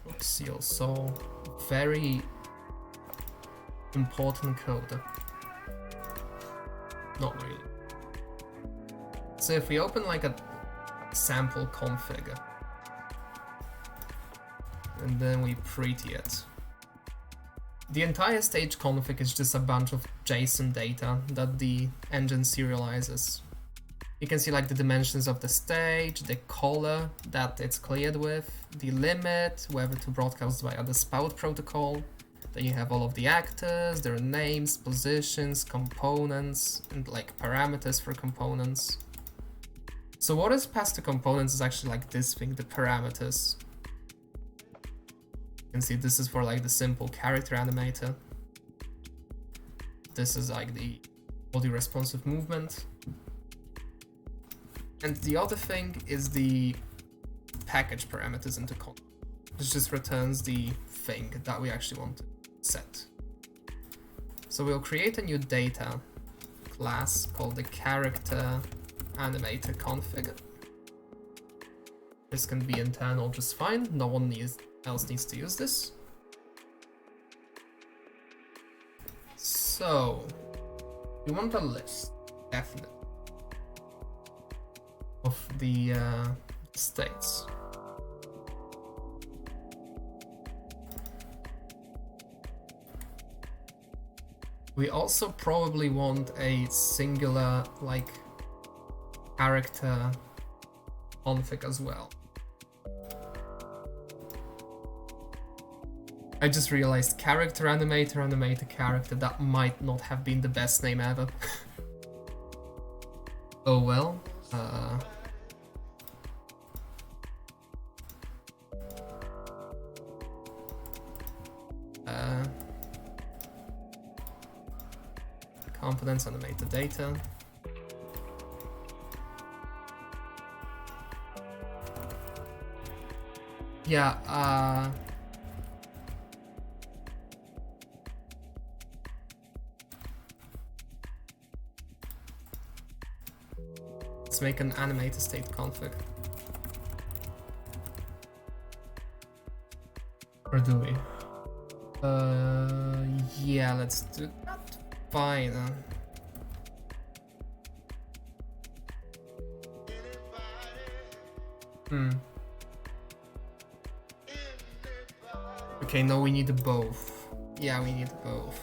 Oopsie, also very important code. Not really. So if we open like a sample config, and then we pretty it, the entire stage config is just a bunch of JSON data that the engine serializes. You can see like the dimensions of the stage, the color that it's cleared with, the limit, whether to broadcast via the spout protocol. Then you have all of the actors, their names, positions, components, and like parameters for components. So what is passed to components is actually like this thing, the parameters. You can see this is for like the simple character animator. This is like the audio responsive movement. And the other thing is the package parameters into content, which just returns the thing that we actually want to set. So we'll create a new data class called the character animator config. This can be internal just fine. No one else needs to use this. So we want a list, definitely, of the states. We also probably want a singular like character config as well. I just realized character animator character, that might not have been the best name ever. Oh well. Components animator data. Yeah, let's make an animator state config. Or do we? Yeah, let's do that. Fine. Okay, no, we need both. Yeah, we need both.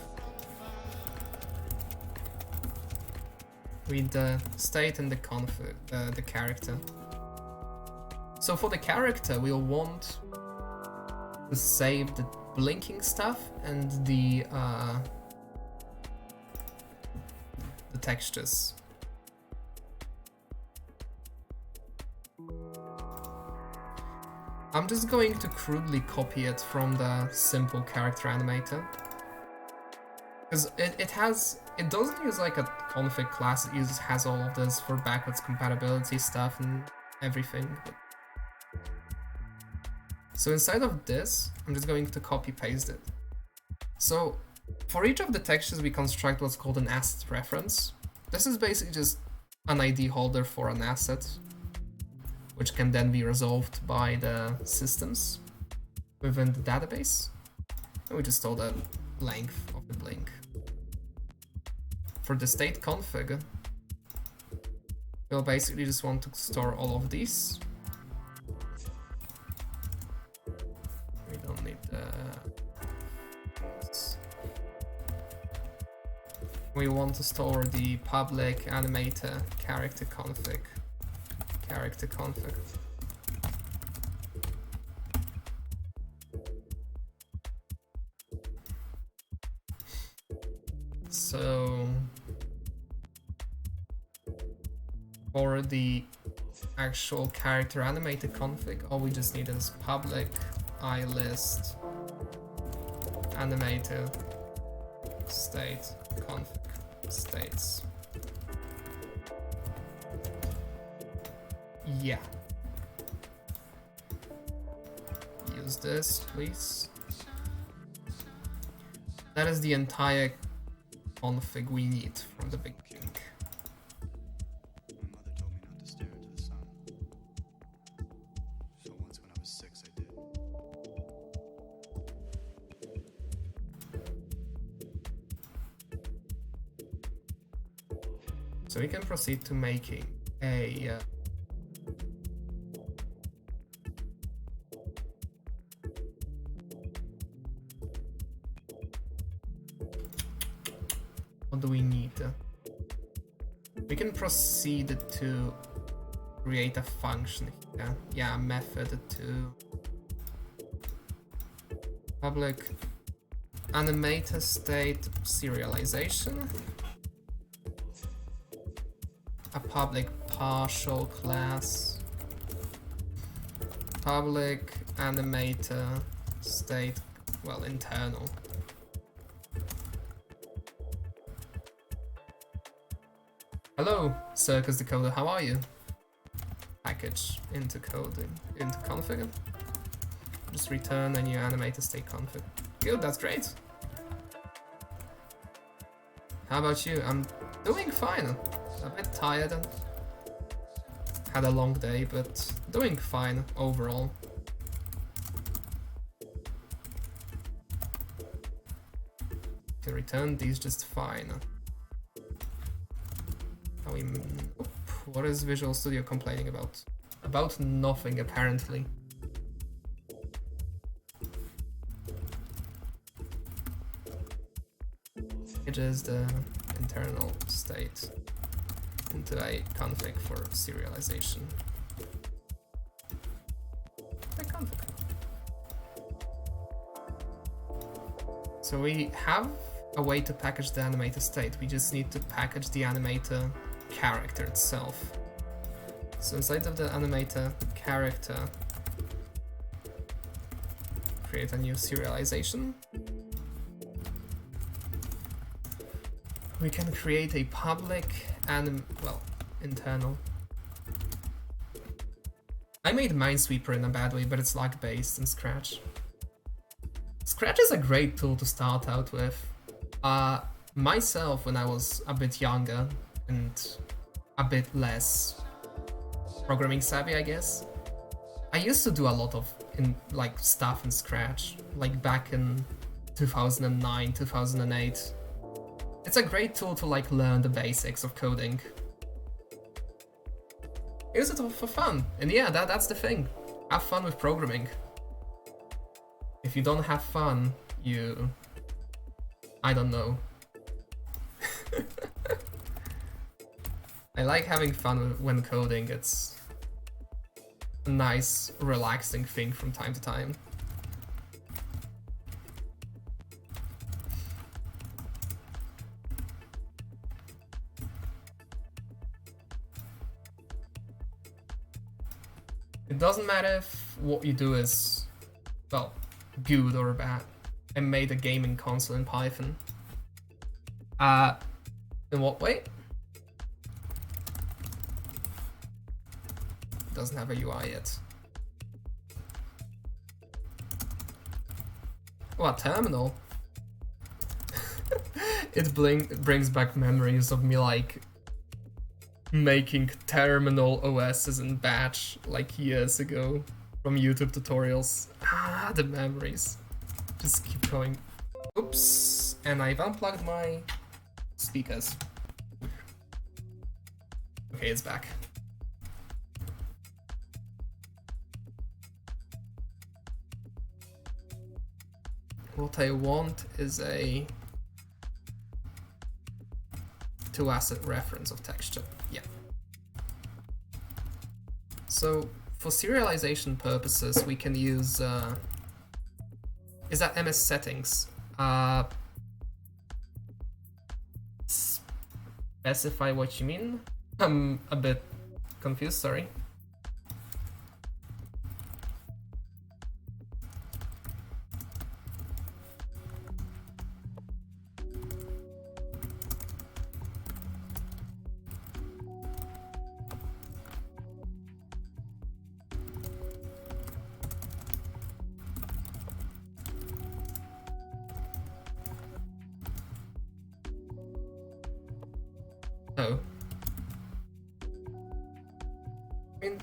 We need the state and the config, the character. So for the character, we'll want to save the blinking stuff and the textures. I'm just going to crudely copy it from the simple character animator, because it doesn't use like a config class. It has all of this for backwards compatibility stuff and everything. So inside of this, I'm just going to copy paste it. So for each of the textures, we construct what's called an asset reference. This is basically just an ID holder for an asset, which can then be resolved by the systems within the database. And we just store the length of the blink. For the state config, we'll basically just want to store all of these. We don't need the... We want to store the public animator character config. So for the actual character animator config, all we just need is public ilist animated state config states. Yeah. Use this, please. That is the entire config we need from the beginning. So we can proceed to making a what do we need? We can proceed to create a function here. Yeah, method to public animator state serialization. A public partial class, public animator state, well, internal. Hello, Circus Decoder, how are you? Package into coding, into config. Just return a new animator state config. Good, that's great. How about you? I'm doing fine. A bit tired and had a long day, but doing fine overall. Can return these just fine. Now we, what is Visual Studio complaining about? About nothing, apparently. It is the internal state into a config for serialization. A config. So we have a way to package the animator state. We just need to package the animator character itself. So inside of the animator character, create a new serialization. We can create a public internal. I made Minesweeper in a bad way, but it's lag based in Scratch. Scratch is a great tool to start out with. Myself, when I was a bit younger and a bit less programming savvy, I guess, I used to do a lot of stuff in Scratch, like back in 2009, 2008. It's a great tool to learn the basics of coding. Use it for fun, and yeah, that's the thing. Have fun with programming. If you don't have fun, I don't know. I like having fun when coding. It's a nice, relaxing thing from time to time. It doesn't matter if what you do is, well, good or bad. I made a gaming console in Python. In what way? It doesn't have a UI yet. Oh, a terminal. It brings back memories of me making terminal OSs in batch years ago from YouTube tutorials. The memories. Just keep going. Oops, and I've unplugged my speakers. Okay, it's back. What I want is a 2-asset reference of texture. Yeah. So for serialization purposes, we can use is that MS settings? Specify what you mean? I'm a bit confused, sorry. Oh. I mean,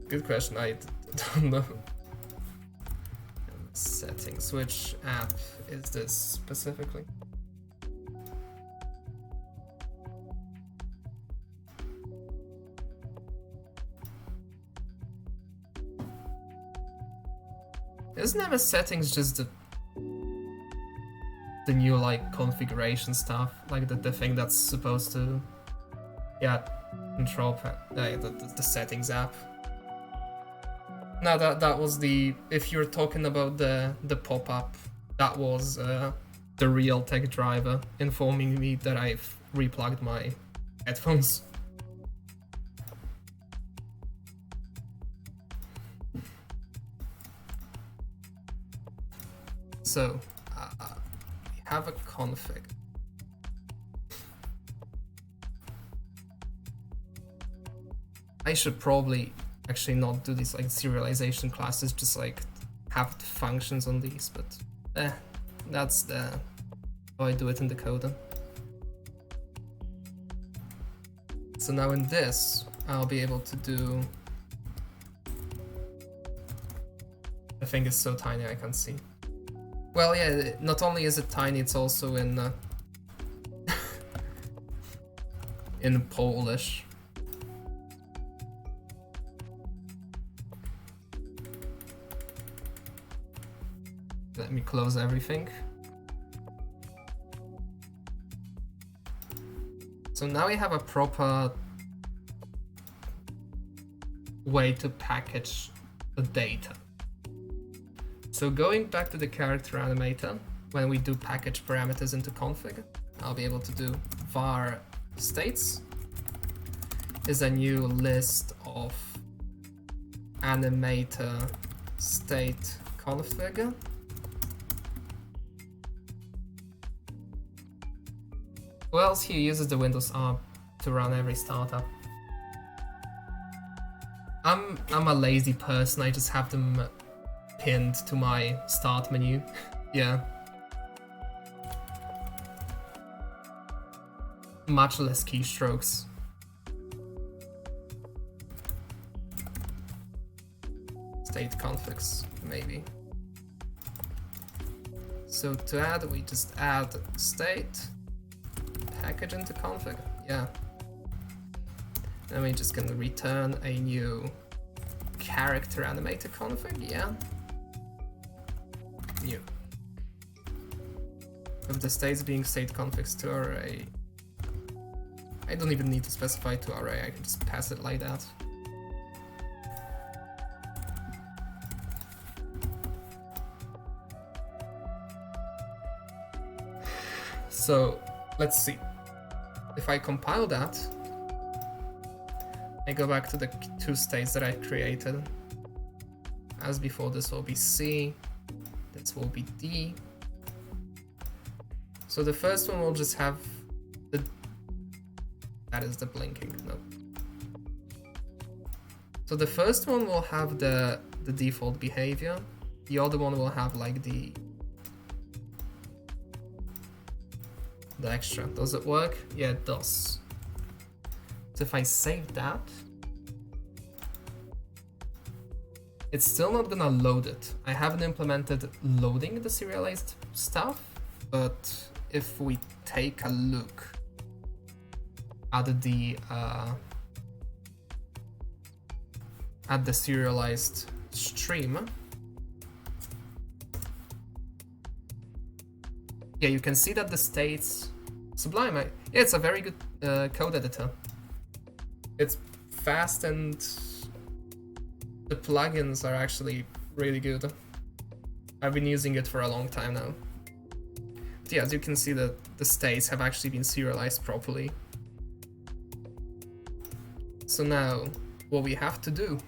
good question. I don't know. Settings. Which app is this specifically? Isn't MS settings just the new like configuration stuff, like the thing that's supposed to, yeah, control the settings app. No, that was the, if you're talking about the pop-up, that was the real tech driver informing me that I've replugged my headphones. So, we have a config. I should probably actually not do these like serialization classes, just like have the functions on these, but that's how I do it in the code. So now in this, I'll be able to do, the thing is so tiny I can't see. Well, yeah, not only is it tiny, it's also in in Polish. Let me close everything. So now we have a proper way to package the data. So going back to the character animator, when we do package parameters into config, I'll be able to do var states is a new list of animator state config. Who else here uses the Windows ARM to run every startup? I'm a lazy person, I just have them pinned to my start menu. Yeah. Much less keystrokes. State configs, maybe. So to add, we just add state, package into config, yeah. Then we're just gonna return a new character animator config, yeah. New. With the states being state configs to array. I don't even need to specify to array, I can just pass it like that. So let's see. If I compile that, I go back to the two states that I created. As before, this will be C, this will be D. So the first one will just have the, that is the blinking, no. So the first one will have the default behavior. The other one will have like the extra. Does it work? Yeah, it does. So if I save that, it's still not gonna load it. I haven't implemented loading the serialized stuff, but if we take a look at the serialized stream, yeah, you can see that the states Sublime. Yeah, it's a very good code editor. It's fast and the plugins are actually really good. I've been using it for a long time now. But yeah, as you can see, the states have actually been serialized properly. So now, what we have to do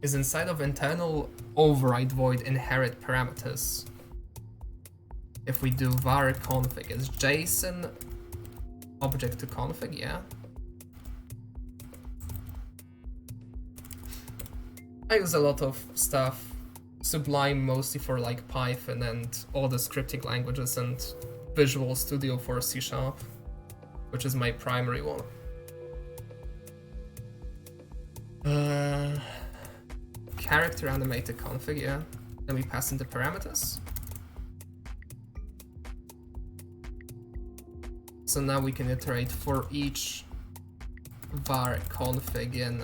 is inside of internal override void inherit parameters. If we do var config as JSON object to config, yeah. I use a lot of stuff Sublime mostly for like Python and all the scripting languages, and Visual Studio for C#, which is my primary one. Character animated config, yeah. Then we pass in the parameters. So now we can iterate for each var config in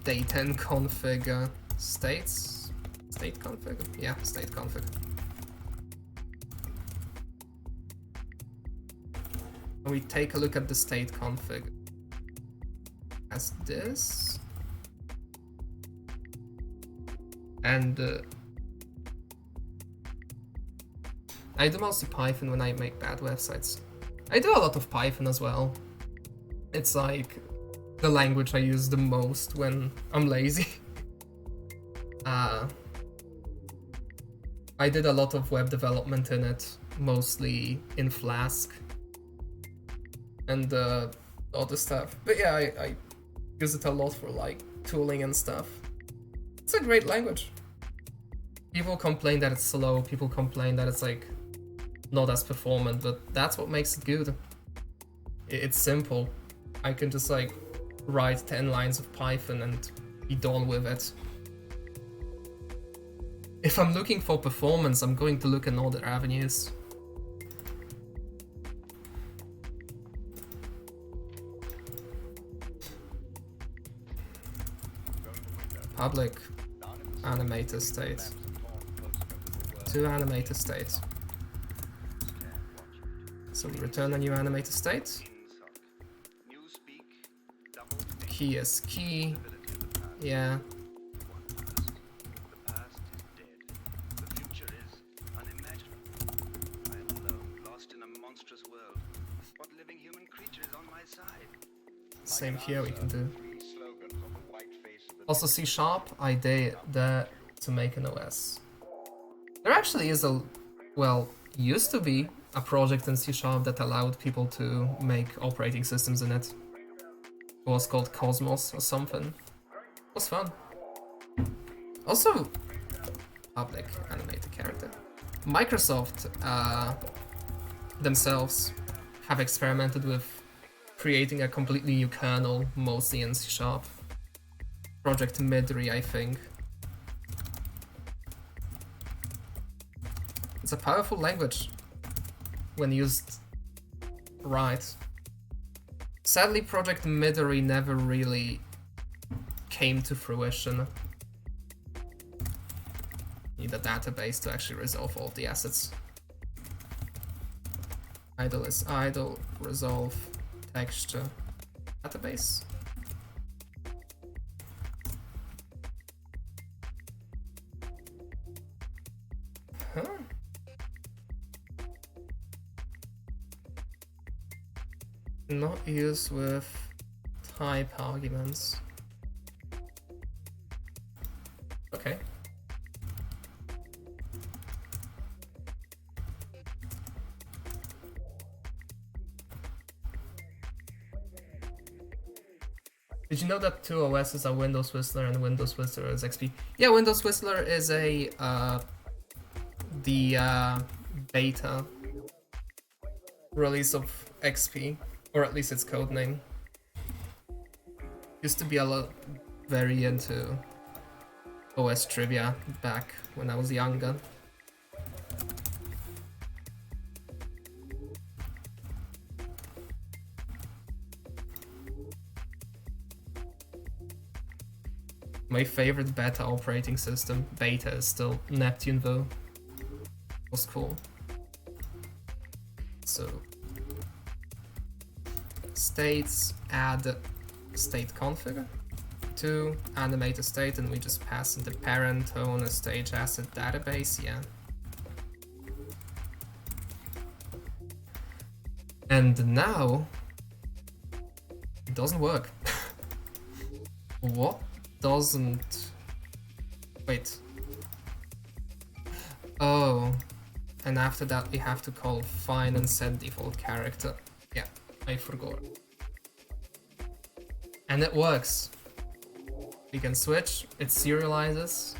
data and config state config? Yeah, state config. And we take a look at the state config as this. And I do mostly Python when I make bad websites. I do a lot of Python as well. It's like the language I use the most when I'm lazy. I did a lot of web development in it, mostly in Flask and other stuff. But yeah, I use it a lot for like tooling and stuff. It's a great language. People complain that it's slow, people complain that it's like not as performant, but that's what makes it good. It's simple. I can just like write 10 lines of Python and be done with it. If I'm looking for performance, I'm going to look in other avenues. Public animator state. To animator state. So we return a new animator state. Key is key. Yeah. Same here we can do. Also C#, I did that to make an OS. There actually is used to be a project in C# that allowed people to make operating systems in it. It was called Cosmos or something. It was fun. Also, public animated character. Microsoft themselves have experimented with creating a completely new kernel, mostly in C#. Project Midri, I think. It's a powerful language when used right. Sadly, Project Midori never really came to fruition. Need a database to actually resolve all the assets. Idle is idle, resolve texture database. Huh? Not used with type arguments. Okay. Did you know that two OSs are Windows Whistler and Windows Whistler is XP? Yeah, Windows Whistler is a beta release of XP, or at least its code name. Used to be very into OS trivia back when I was younger. My favorite beta operating system, beta, is still Neptune though. Was cool. So states, add state config to animate a state, and we just pass in the parent own a stage asset database, yeah. And now it doesn't work. What doesn't? Wait. Oh, and after that we have to call find and set default character. Yeah, I forgot. And it works. We can switch, it serializes.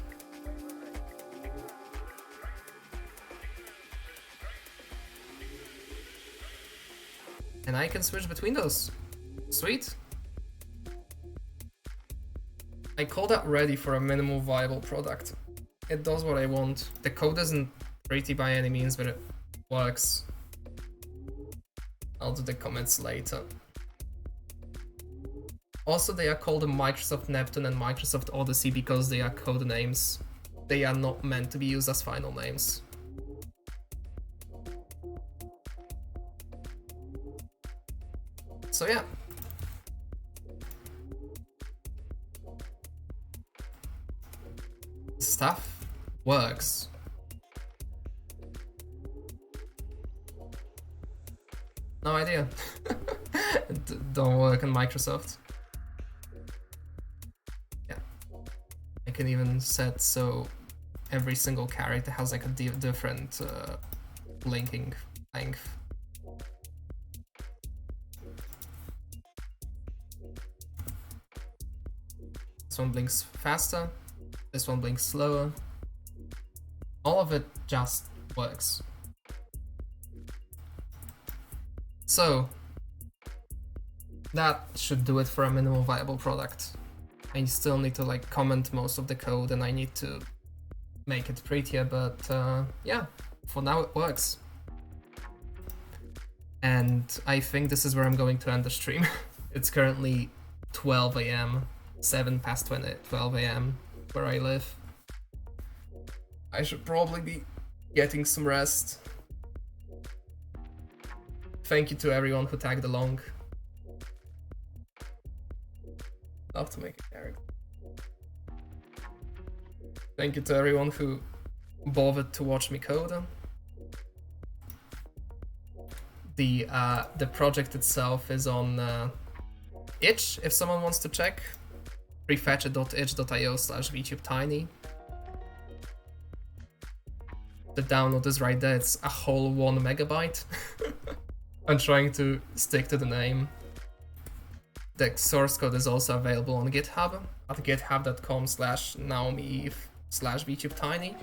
And I can switch between those. Sweet. I call that ready for a minimal viable product. It does what I want. The code isn't pretty by any means, but it works. I'll do the comments later. Also, they are called Microsoft Neptune and Microsoft Odyssey because they are code names. They are not meant to be used as final names. So yeah. Stuff works. No idea. Don't work on Microsoft. Yeah. I can even set so every single character has like a different linking length. This one blinks faster, this one blinks slower. All of it just works. So that should do it for a minimal viable product. I still need to like comment most of the code and I need to make it prettier, but yeah, for now it works. And I think this is where I'm going to end the stream. It's currently 12 AM, 7 past 12 AM where I live. I should probably be getting some rest. Thank you to everyone who tagged along. Love to make a character. Thank you to everyone who bothered to watch me code. The project itself is on itch if someone wants to check. prefetch.itch.io/vtubetiny. The download is right there, it's a whole 1 megabyte. I'm trying to stick to the name. The source code is also available on GitHub at github.com/naomieve/vtubetiny.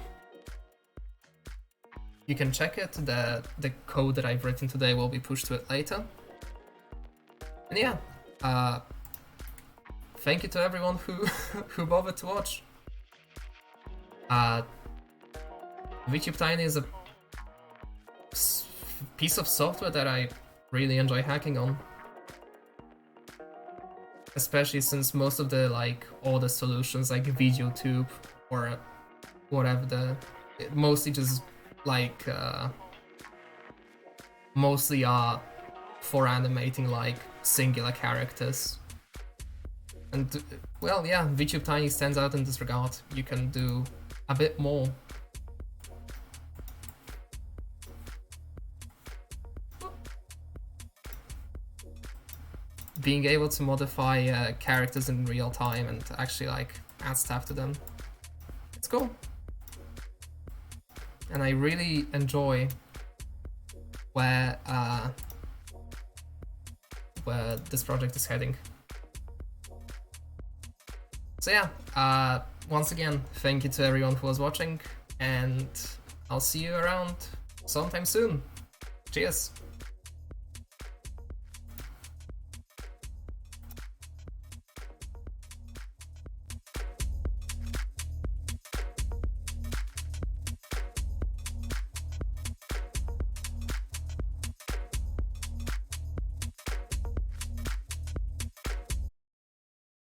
You can check it, the code that I've written today will be pushed to it later. And yeah, thank you to everyone who bothered to watch. vtubetiny is a piece of software that I really enjoy hacking on. Especially since most of the like all the solutions like VideoTube or whatever mostly just like mostly are for animating like singular characters. And well, yeah, vtubetiny stands out in this regard. You can do a bit more. Being able to modify characters in real time and actually like add stuff to them, it's cool. And I really enjoy where this project is heading. So yeah, once again, thank you to everyone who was watching, and I'll see you around sometime soon. Cheers!